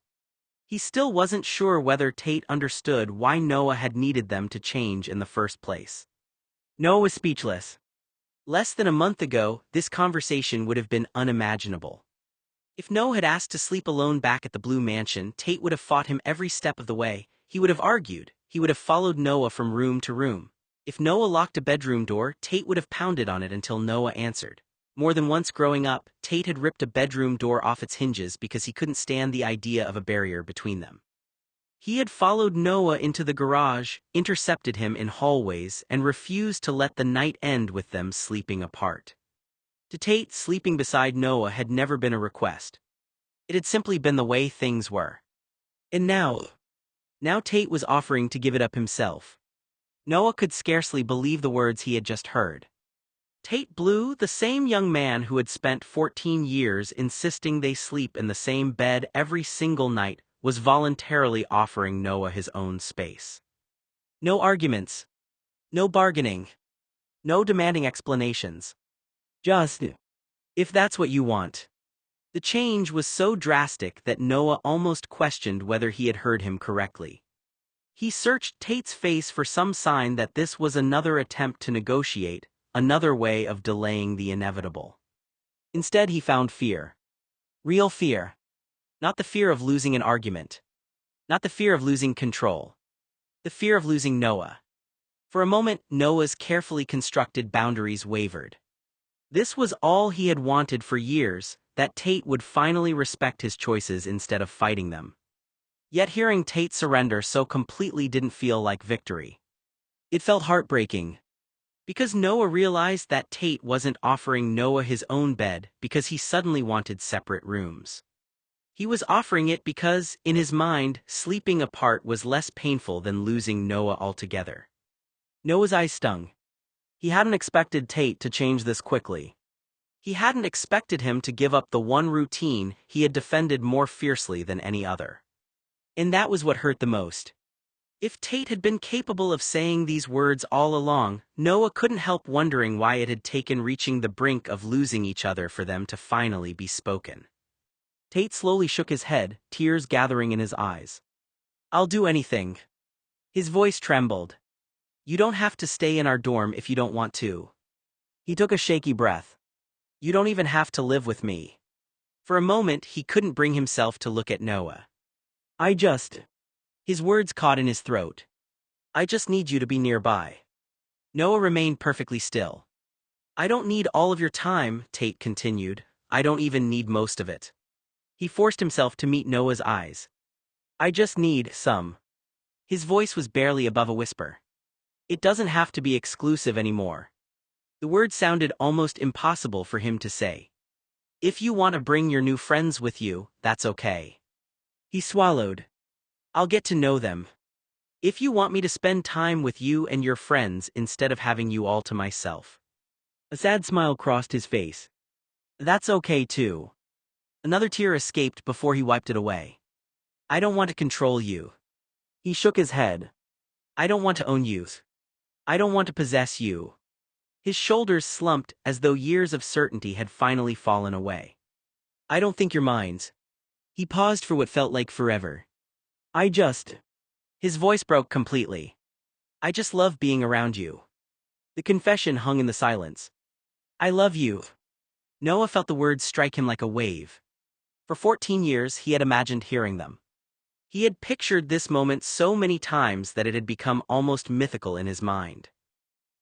A: He still wasn't sure whether Tate understood why Noah had needed them to change in the first place. Noah was speechless. Less than a month ago, this conversation would have been unimaginable. If Noah had asked to sleep alone back at the Blue Mansion, Tate would have fought him every step of the way. He would have argued. He would have followed Noah from room to room. If Noah locked a bedroom door, Tate would have pounded on it until Noah answered. More than once growing up, Tate had ripped a bedroom door off its hinges because he couldn't stand the idea of a barrier between them. He had followed Noah into the garage, intercepted him in hallways, and refused to let the night end with them sleeping apart. To Tate, sleeping beside Noah had never been a request. It had simply been the way things were. And now Tate was offering to give it up himself. Noah could scarcely believe the words he had just heard. Tate Blue, the same young man who had spent 14 years insisting they sleep in the same bed every single night, was voluntarily offering Noah his own space. No arguments. No bargaining. No demanding explanations. Just, if that's what you want. The change was so drastic that Noah almost questioned whether he had heard him correctly. He searched Tate's face for some sign that this was another attempt to negotiate, another way of delaying the inevitable. Instead, he found fear. Real fear. Not the fear of losing an argument. Not the fear of losing control. The fear of losing Noah. For a moment, Noah's carefully constructed boundaries wavered. This was all he had wanted for years, that Tate would finally respect his choices instead of fighting them. Yet hearing Tate surrender so completely didn't feel like victory. It felt heartbreaking. Because Noah realized that Tate wasn't offering Noah his own bed because he suddenly wanted separate rooms. He was offering it because, in his mind, sleeping apart was less painful than losing Noah altogether. Noah's eyes stung. He hadn't expected Tate to change this quickly. He hadn't expected him to give up the one routine he had defended more fiercely than any other. And that was what hurt the most. If Tate had been capable of saying these words all along, Noah couldn't help wondering why it had taken reaching the brink of losing each other for them to finally be spoken. Tate slowly shook his head, tears gathering in his eyes. "I'll do anything." His voice trembled. "You don't have to stay in our dorm if you don't want to." He took a shaky breath. "You don't even have to live with me." For a moment, he couldn't bring himself to look at Noah. His words caught in his throat. "I just need you to be nearby." Noah remained perfectly still. "I don't need all of your time," Tate continued. "I don't even need most of it." He forced himself to meet Noah's eyes. "I just need some." His voice was barely above a whisper. "It doesn't have to be exclusive anymore." The word sounded almost impossible for him to say. "If you want to bring your new friends with you, that's okay." He swallowed. "I'll get to know them. If you want me to spend time with you and your friends instead of having you all to myself." A sad smile crossed his face. "That's okay too." Another tear escaped before he wiped it away. "I don't want to control you." He shook his head. "I don't want to own you. I don't want to possess you." His shoulders slumped as though years of certainty had finally fallen away. "I don't think you're mine." He paused for what felt like forever. His voice broke completely. "I just love being around you." The confession hung in the silence. "I love you." Noah felt the words strike him like a wave. For 14 years he had imagined hearing them. He had pictured this moment so many times that it had become almost mythical in his mind.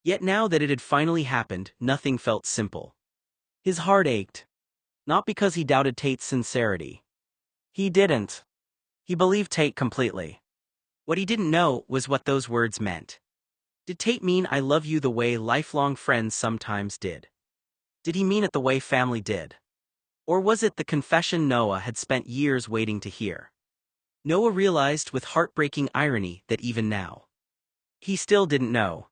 A: Yet now that it had finally happened, nothing felt simple. His heart ached. Not because he doubted Tate's sincerity. He didn't. He believed Tate completely. What he didn't know was what those words meant. Did Tate mean "I love you" the way lifelong friends sometimes did? Did he mean it the way family did? Or was it the confession Noah had spent years waiting to hear? Noah realized with heartbreaking irony that even now, he still didn't know.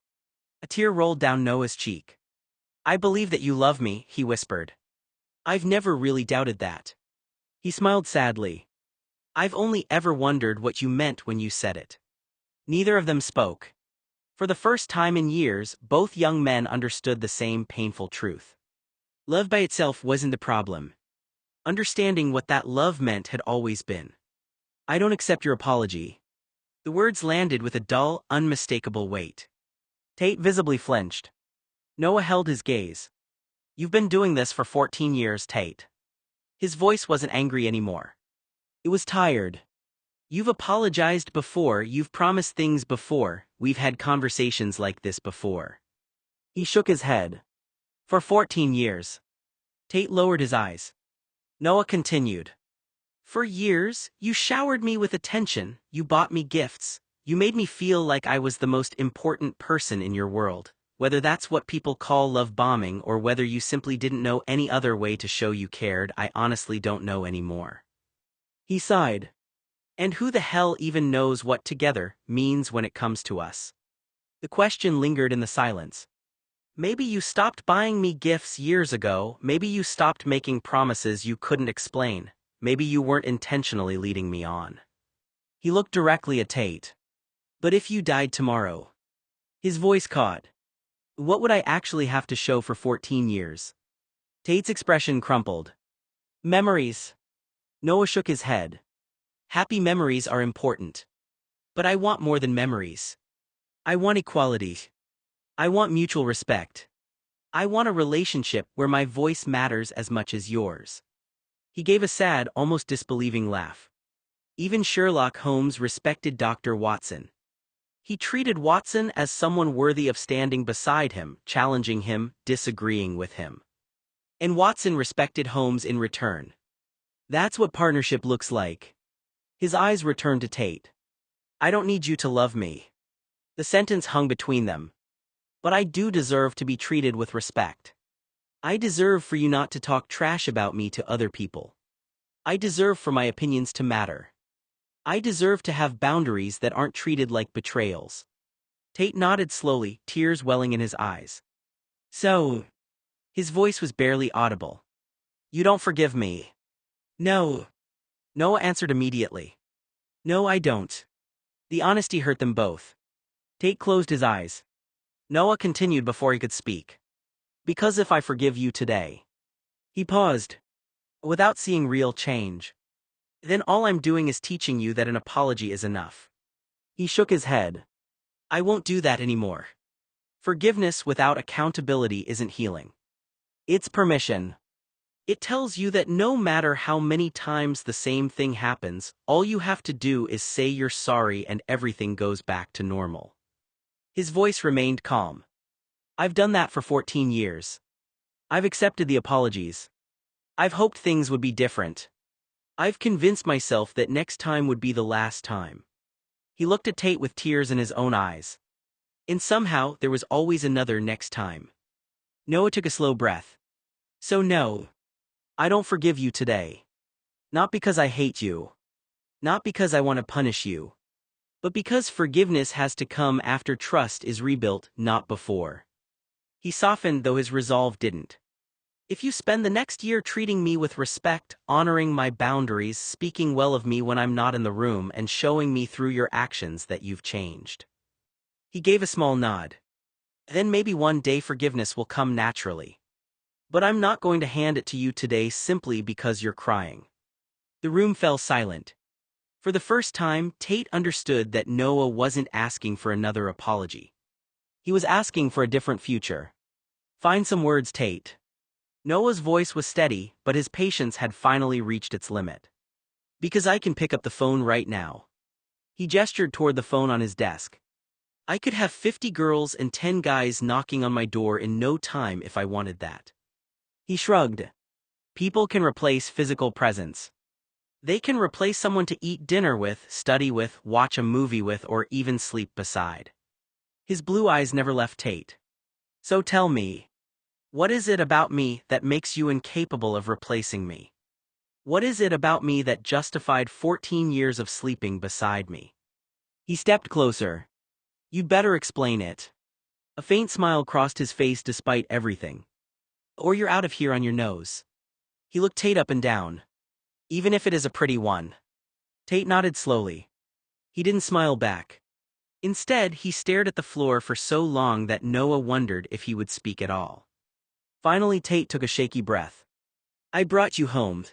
A: A tear rolled down Noah's cheek. "I believe that you love me," he whispered. "I've never really doubted that." He smiled sadly. "I've only ever wondered what you meant when you said it." Neither of them spoke. For the first time in years, both young men understood the same painful truth. Love by itself wasn't the problem. Understanding what that love meant had always been. "I don't accept your apology." The words landed with a dull, unmistakable weight. Tate visibly flinched. Noah held his gaze. "You've been doing this for 14 years, Tate." His voice wasn't angry anymore. It was tired. "You've apologized before, you've promised things before, we've had conversations like this before." He shook his head. "For 14 years. Tate lowered his eyes. Noah continued. "For years, you showered me with attention, you bought me gifts, you made me feel like I was the most important person in your world. Whether that's what people call love bombing or whether you simply didn't know any other way to show you cared, I honestly don't know anymore." He sighed. "And who the hell even knows what together means when it comes to us?" The question lingered in the silence. "Maybe you stopped buying me gifts years ago, maybe you stopped making promises you couldn't explain, maybe you weren't intentionally leading me on." He looked directly at Tate. "But if you died tomorrow?" His voice caught. "What would I actually have to show for 14 years? Tate's expression crumpled. "Memories." Noah shook his head. "Happy memories are important. But I want more than memories. I want equality. I want mutual respect. I want a relationship where my voice matters as much as yours." He gave a sad, almost disbelieving laugh. "Even Sherlock Holmes respected Dr. Watson." He treated Watson as someone worthy of standing beside him, challenging him, disagreeing with him. And Watson respected Holmes in return. That's what partnership looks like. His eyes returned to Tate. I don't need you to love me. The sentence hung between them. But I do deserve to be treated with respect. I deserve for you not to talk trash about me to other people. I deserve for my opinions to matter. I deserve to have boundaries that aren't treated like betrayals. Tate nodded slowly, tears welling in his eyes. So, his voice was barely audible. You don't forgive me. No. Noah answered immediately. No, I don't. The honesty hurt them both. Tate closed his eyes. Noah continued before he could speak. Because if I forgive you today. He paused. Without seeing real change. Then all I'm doing is teaching you that an apology is enough. He shook his head. I won't do that anymore. Forgiveness without accountability isn't healing. It's permission. It tells you that no matter how many times the same thing happens, all you have to do is say you're sorry and everything goes back to normal. His voice remained calm. I've done that for 14 years. I've accepted the apologies. I've hoped things would be different. I've convinced myself that next time would be the last time. He looked at Tate with tears in his own eyes. And somehow there was always another next time. Noah took a slow breath. So no. I don't forgive you today. Not because I hate you. Not because I want to punish you. But because forgiveness has to come after trust is rebuilt, not before. He softened, though his resolve didn't. If you spend the next year treating me with respect, honoring my boundaries, speaking well of me when I'm not in the room, and showing me through your actions that you've changed. He gave a small nod. Then maybe one day forgiveness will come naturally. But I'm not going to hand it to you today simply because you're crying. The room fell silent. For the first time, Tate understood that Noah wasn't asking for another apology. He was asking for a different future. Find some words, Tate. Noah's voice was steady, but his patience had finally reached its limit. Because I can pick up the phone right now. He gestured toward the phone on his desk. I could have 50 girls and 10 guys knocking on my door in no time if I wanted that. He shrugged. People can replace physical presence. They can replace someone to eat dinner with, study with, watch a movie with, or even sleep beside. His blue eyes never left Tate. So tell me, what is it about me that makes you incapable of replacing me? What is it about me that justified 14 years of sleeping beside me? He stepped closer. You'd better explain it. A faint smile crossed his face despite everything. Or you're out of here on your nose. He looked Tate up and down. Even if it is a pretty one. Tate nodded slowly. He didn't smile back. Instead, he stared at the floor for so long that Noah wondered if he would speak at all. Finally, Tate took a shaky breath. I brought you home.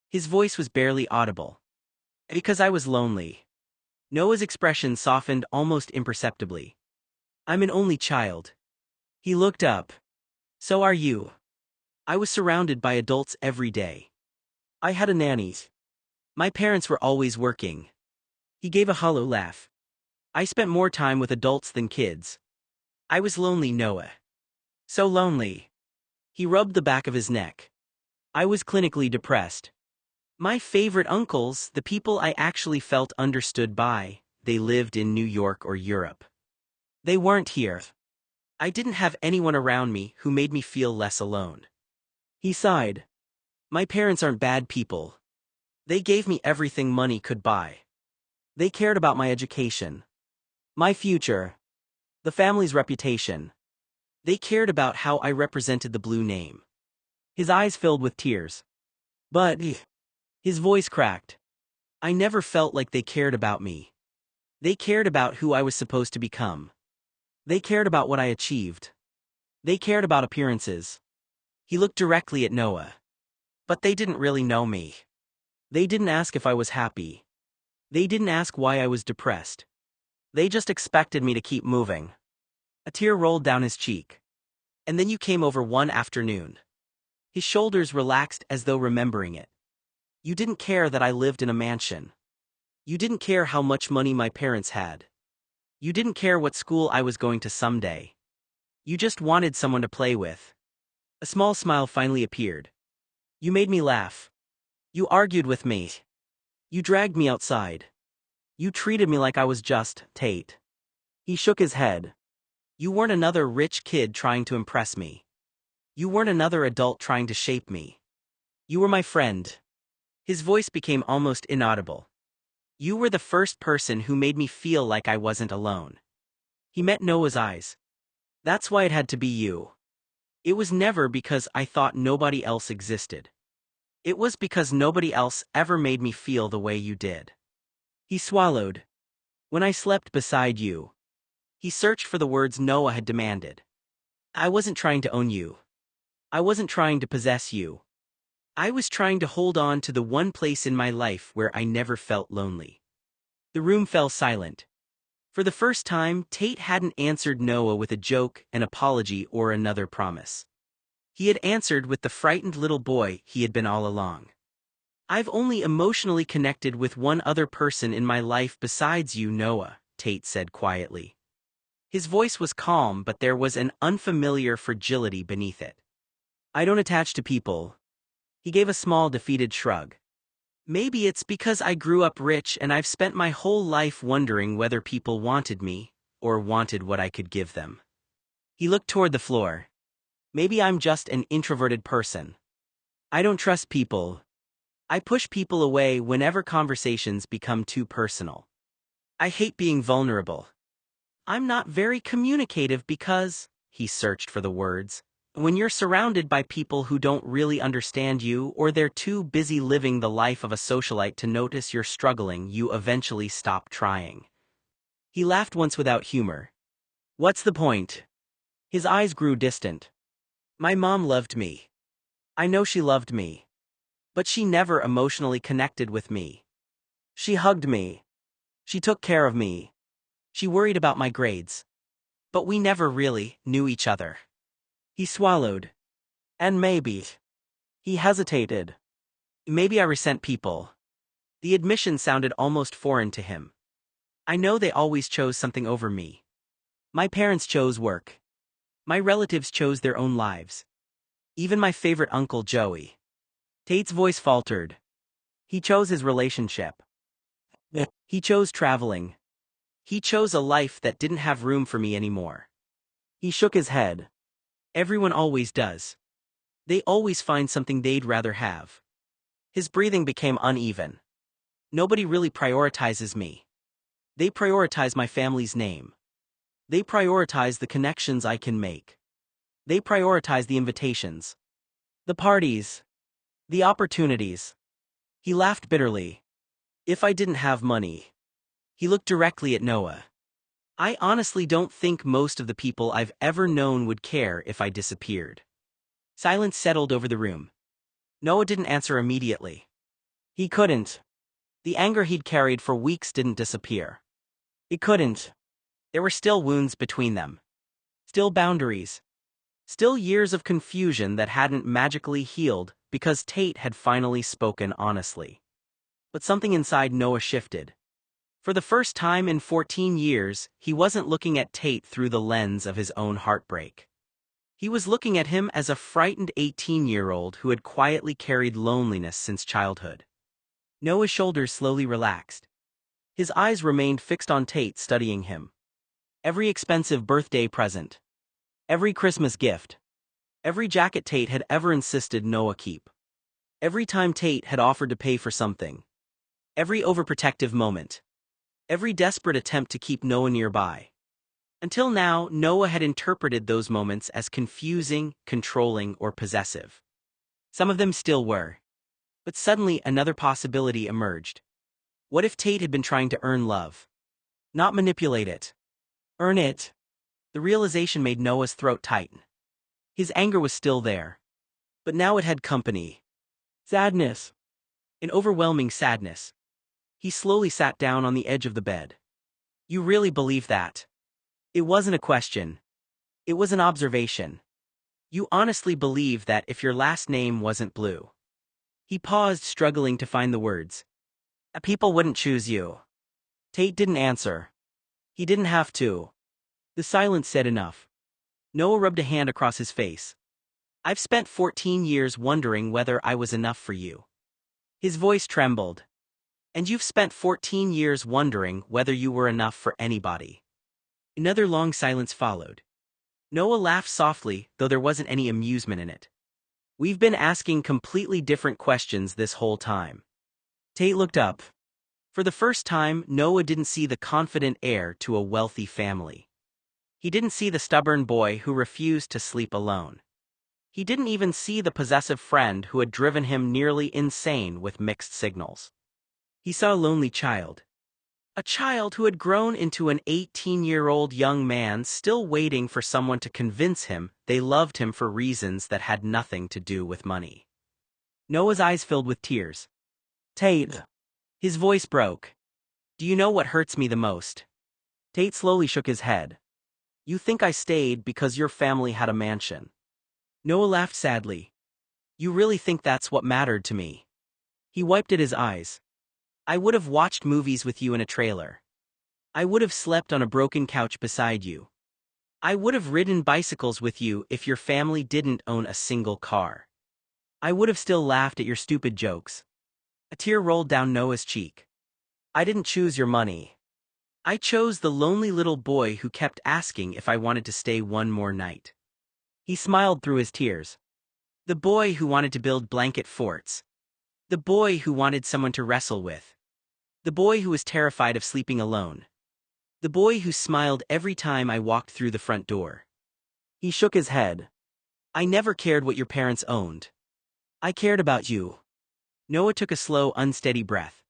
A: His voice was barely audible. Because I was lonely. Noah's expression softened almost imperceptibly. I'm an only child. He looked up. So are you. I was surrounded by adults every day. I had a nanny. My parents were always working. He gave a hollow laugh. I spent more time with adults than kids. I was lonely, Noah. So lonely. He rubbed the back of his neck. I was clinically depressed. My favorite uncles, the people I actually felt understood by, they lived in New York or Europe. They weren't here. I didn't have anyone around me who made me feel less alone. He sighed. My parents aren't bad people. They gave me everything money could buy. They cared about my education. My future. The family's reputation. They cared about how I represented the blue name. His eyes filled with tears. But his voice cracked. I never felt like they cared about me. They cared about who I was supposed to become. They cared about what I achieved. They cared about appearances. He looked directly at Noah. But they didn't really know me. They didn't ask if I was happy. They didn't ask why I was depressed. They just expected me to keep moving. A tear rolled down his cheek. And then you came over one afternoon. His shoulders relaxed as though remembering it. You didn't care that I lived in a mansion. You didn't care how much money my parents had. You didn't care what school I was going to someday. You just wanted someone to play with. A small smile finally appeared. You made me laugh. You argued with me. You dragged me outside. You treated me like I was just Tate. He shook his head. You weren't another rich kid trying to impress me. You weren't another adult trying to shape me. You were my friend. His voice became almost inaudible. You were the first person who made me feel like I wasn't alone. He met Noah's eyes. That's why it had to be you. It was never because I thought nobody else existed. It was because nobody else ever made me feel the way you did. He swallowed. When I slept beside you. He searched for the words Noah had demanded. I wasn't trying to own you. I wasn't trying to possess you. I was trying to hold on to the one place in my life where I never felt lonely. The room fell silent. For the first time, Tate hadn't answered Noah with a joke, an apology, or another promise. He had answered with the frightened little boy he had been all along. I've only emotionally connected with one other person in my life besides you, Noah, Tate said quietly. His voice was calm, but there was an unfamiliar fragility beneath it. I don't attach to people. He gave a small defeated shrug. Maybe it's because I grew up rich and I've spent my whole life wondering whether people wanted me, or wanted what I could give them. He looked toward the floor. Maybe I'm just an introverted person. I don't trust people. I push people away whenever conversations become too personal. I hate being vulnerable. I'm not very communicative because, he searched for the words, when you're surrounded by people who don't really understand you or they're too busy living the life of a socialite to notice you're struggling, you eventually stop trying. He laughed once without humor. What's the point? His eyes grew distant. My mom loved me. I know she loved me. But she never emotionally connected with me. She hugged me. She took care of me. She worried about my grades. But we never really knew each other. He swallowed. And maybe. He hesitated. Maybe I resent people. The admission sounded almost foreign to him. I know they always chose something over me. My parents chose work. My relatives chose their own lives. Even my favorite uncle Joey. Tate's voice faltered. He chose his relationship. He chose traveling. He chose a life that didn't have room for me anymore. He shook his head. Everyone always does. They always find something they'd rather have. His breathing became uneven. Nobody really prioritizes me. They prioritize my family's name. They prioritize the connections I can make. They prioritize the invitations. The parties. The opportunities. He laughed bitterly. If I didn't have money. He looked directly at Noah. I honestly don't think most of the people I've ever known would care if I disappeared. Silence settled over the room. Noah didn't answer immediately. He couldn't. The anger he'd carried for weeks didn't disappear. It couldn't. There were still wounds between them. Still boundaries. Still years of confusion that hadn't magically healed because Tate had finally spoken honestly. But something inside Noah shifted. For the first time in 14 years, he wasn't looking at Tate through the lens of his own heartbreak. He was looking at him as a frightened 18-year-old who had quietly carried loneliness since childhood. Noah's shoulders slowly relaxed. His eyes remained fixed on Tate, studying him. Every expensive birthday present. Every Christmas gift. Every jacket Tate had ever insisted Noah keep. Every time Tate had offered to pay for something. Every overprotective moment. Every desperate attempt to keep Noah nearby. Until now, Noah had interpreted those moments as confusing, controlling, or possessive. Some of them still were. But suddenly another possibility emerged. What if Tate had been trying to earn love? Not manipulate it. Earn it. The realization made Noah's throat tighten. His anger was still there. But now it had company. Sadness. An overwhelming sadness. He slowly sat down on the edge of the bed. You really believe that? It wasn't a question. It was an observation. You honestly believe that if your last name wasn't Blue? He paused, struggling to find the words. People wouldn't choose you. Tate didn't answer. He didn't have to. The silence said enough. Noah rubbed a hand across his face. I've spent 14 years wondering whether I was enough for you. His voice trembled. And you've spent 14 years wondering whether you were enough for anybody. Another long silence followed. Noah laughed softly, though there wasn't any amusement in it. We've been asking completely different questions this whole time. Tate looked up. For the first time, Noah didn't see the confident heir to a wealthy family. He didn't see the stubborn boy who refused to sleep alone. He didn't even see the possessive friend who had driven him nearly insane with mixed signals. He saw a lonely child. A child who had grown into an 18-year-old young man still waiting for someone to convince him they loved him for reasons that had nothing to do with money. Noah's eyes filled with tears. Tate. His voice broke. Do you know what hurts me the most? Tate slowly shook his head. You think I stayed because your family had a mansion. Noah laughed sadly. You really think that's what mattered to me? He wiped at his eyes. I would have watched movies with you in a trailer. I would have slept on a broken couch beside you. I would have ridden bicycles with you if your family didn't own a single car. I would have still laughed at your stupid jokes. A tear rolled down Noah's cheek. I didn't choose your money. I chose the lonely little boy who kept asking if I wanted to stay one more night. He smiled through his tears. The boy who wanted to build blanket forts. The boy who wanted someone to wrestle with. The boy who was terrified of sleeping alone. The boy who smiled every time I walked through the front door. He shook his head. I never cared what your parents owned. I cared about you. Noah took a slow, unsteady breath.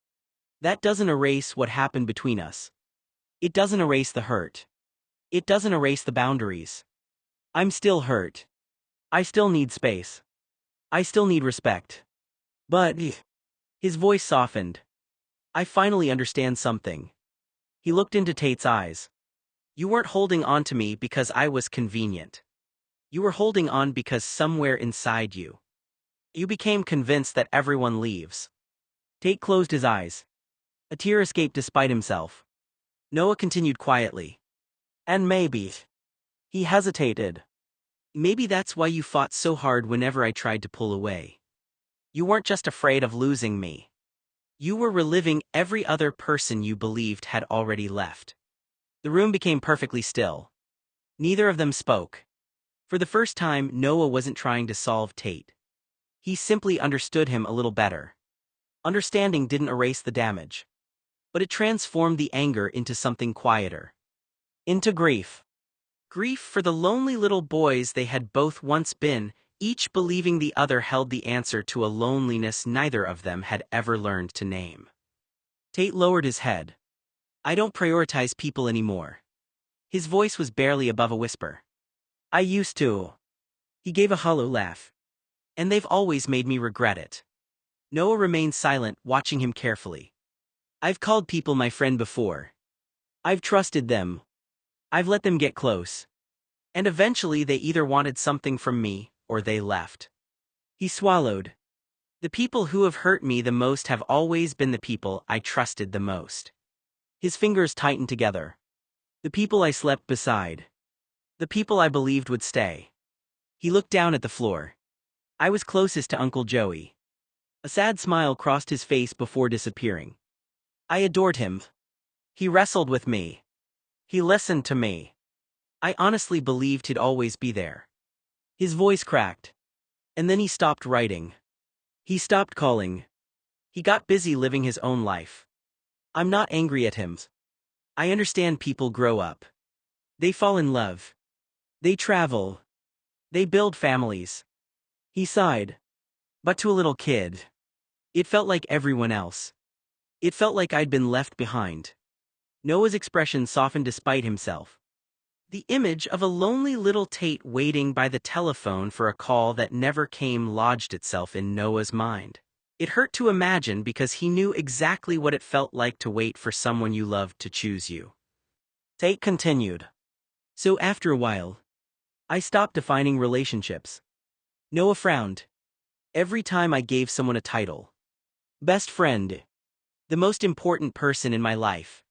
A: That doesn't erase what happened between us. It doesn't erase the hurt. It doesn't erase the boundaries. I'm still hurt. I still need space. I still need respect. But his voice softened. I finally understand something. He looked into Tate's eyes. You weren't holding on to me because I was convenient. You were holding on because somewhere inside you, you became convinced that everyone leaves. Tate closed his eyes. A tear escaped despite himself. Noah continued quietly. And maybe. He hesitated. Maybe that's why you fought so hard whenever I tried to pull away. You weren't just afraid of losing me. You were reliving every other person you believed had already left. The room became perfectly still. Neither of them spoke. For the first time, Noah wasn't trying to solve Tate. He simply understood him a little better. Understanding didn't erase the damage, but it transformed the anger into something quieter. Into grief. Grief for the lonely little boys they had both once been, each believing the other held the answer to a loneliness neither of them had ever learned to name. Tate lowered his head. I don't prioritize people anymore. His voice was barely above a whisper. I used to. He gave a hollow laugh. And they've always made me regret it. Noah remained silent, watching him carefully. I've called people my friend before. I've trusted them. I've let them get close. And eventually they either wanted something from me, or they left. He swallowed. The people who have hurt me the most have always been the people I trusted the most. His fingers tightened together. The people I slept beside. The people I believed would stay. He looked down at the floor. I was closest to Uncle Joey. A sad smile crossed his face before disappearing. I adored him. He wrestled with me. He listened to me. I honestly believed he'd always be there. His voice cracked. And then he stopped writing. He stopped calling. He got busy living his own life. I'm not angry at him. I understand people grow up. They fall in love. They travel. They build families. He sighed. But to a little kid, it felt like everyone else. It felt like I'd been left behind. Noah's expression softened despite himself. The image of a lonely little Tate waiting by the telephone for a call that never came lodged itself in Noah's mind. It hurt to imagine because he knew exactly what it felt like to wait for someone you loved to choose you. Tate continued. So after a while, I stopped defining relationships. Noah frowned. Every time I gave someone a title. Best friend. The most important person in my life.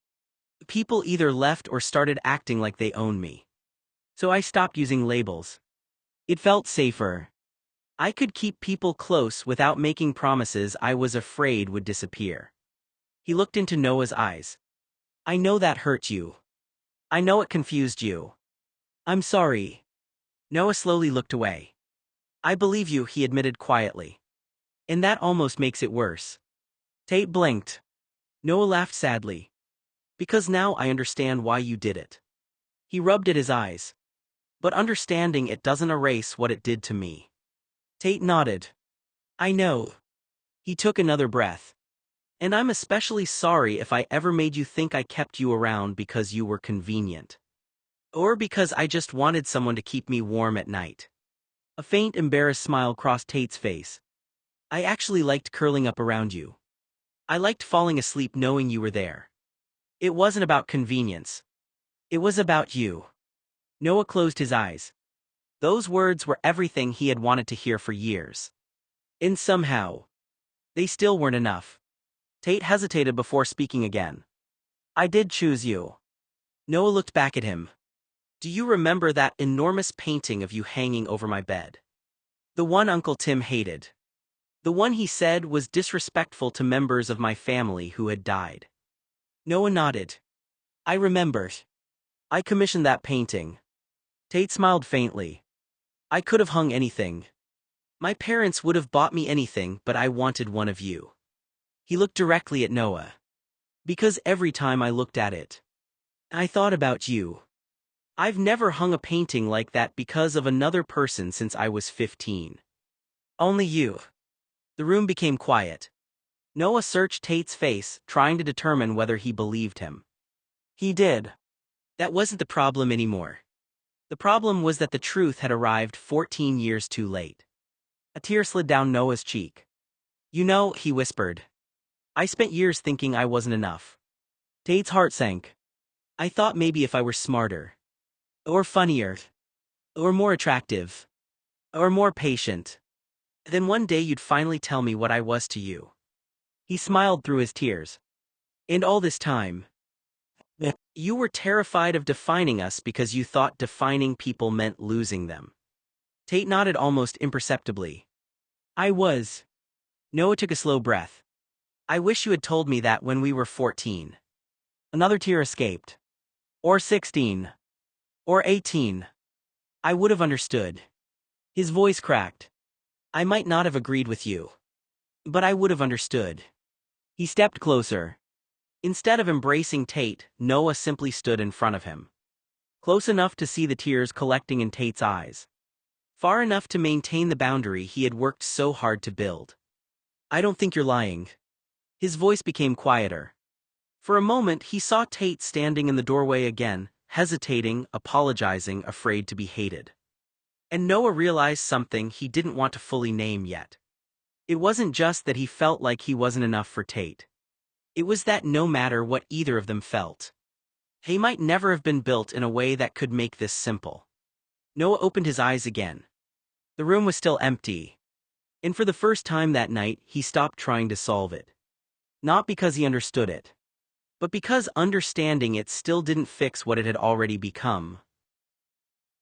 A: People either left or started acting like they own me. So I stopped using labels. It felt safer. I could keep people close without making promises I was afraid would disappear. He looked into Noah's eyes. I know that hurt you. I know it confused you. I'm sorry. Noah slowly looked away. I believe you, he admitted quietly. And that almost makes it worse. Tate blinked. Noah laughed sadly. Because now I understand why you did it. He rubbed at his eyes. But understanding it doesn't erase what it did to me. Tate nodded. I know. He took another breath. And I'm especially sorry if I ever made you think I kept you around because you were convenient. Or because I just wanted someone to keep me warm at night. A faint, embarrassed smile crossed Tate's face. I actually liked curling up around you. I liked falling asleep knowing you were there. It wasn't about convenience. It was about you. Noah closed his eyes. Those words were everything he had wanted to hear for years. And somehow, they still weren't enough. Tate hesitated before speaking again. I did choose you. Noah looked back at him. Do you remember that enormous painting of you hanging over my bed? The one Uncle Tim hated. The one he said was disrespectful to members of my family who had died. Noah nodded. I remember. I commissioned that painting. Tate smiled faintly. I could have hung anything. My parents would have bought me anything, but I wanted one of you. He looked directly at Noah. Because every time I looked at it, I thought about you. I've never hung a painting like that because of another person since I was 15. Only you. The room became quiet. Noah searched Tate's face, trying to determine whether he believed him. He did. That wasn't the problem anymore. The problem was that the truth had arrived 14 years too late. A tear slid down Noah's cheek. You know, he whispered. I spent years thinking I wasn't enough. Tate's heart sank. I thought maybe if I were smarter. Or funnier. Or more attractive. Or more patient. Then one day you'd finally tell me what I was to you. He smiled through his tears. And all this time, you were terrified of defining us because you thought defining people meant losing them. Tate nodded almost imperceptibly. I was. Noah took a slow breath. I wish you had told me that when we were 14. Another tear escaped. Or 16. Or 18. I would have understood. His voice cracked. I might not have agreed with you. But I would have understood. He stepped closer. Instead of embracing Tate, Noah simply stood in front of him. Close enough to see the tears collecting in Tate's eyes. Far enough to maintain the boundary he had worked so hard to build. I don't think you're lying. His voice became quieter. For a moment he saw Tate standing in the doorway again, hesitating, apologizing, afraid to be hated. And Noah realized something he didn't want to fully name yet. It wasn't just that he felt like he wasn't enough for Tate. It was that no matter what either of them felt, he might never have been built in a way that could make this simple. Noah opened his eyes again. The room was still empty. And for the first time that night, he stopped trying to solve it. Not because he understood it, but because understanding it still didn't fix what it had already become.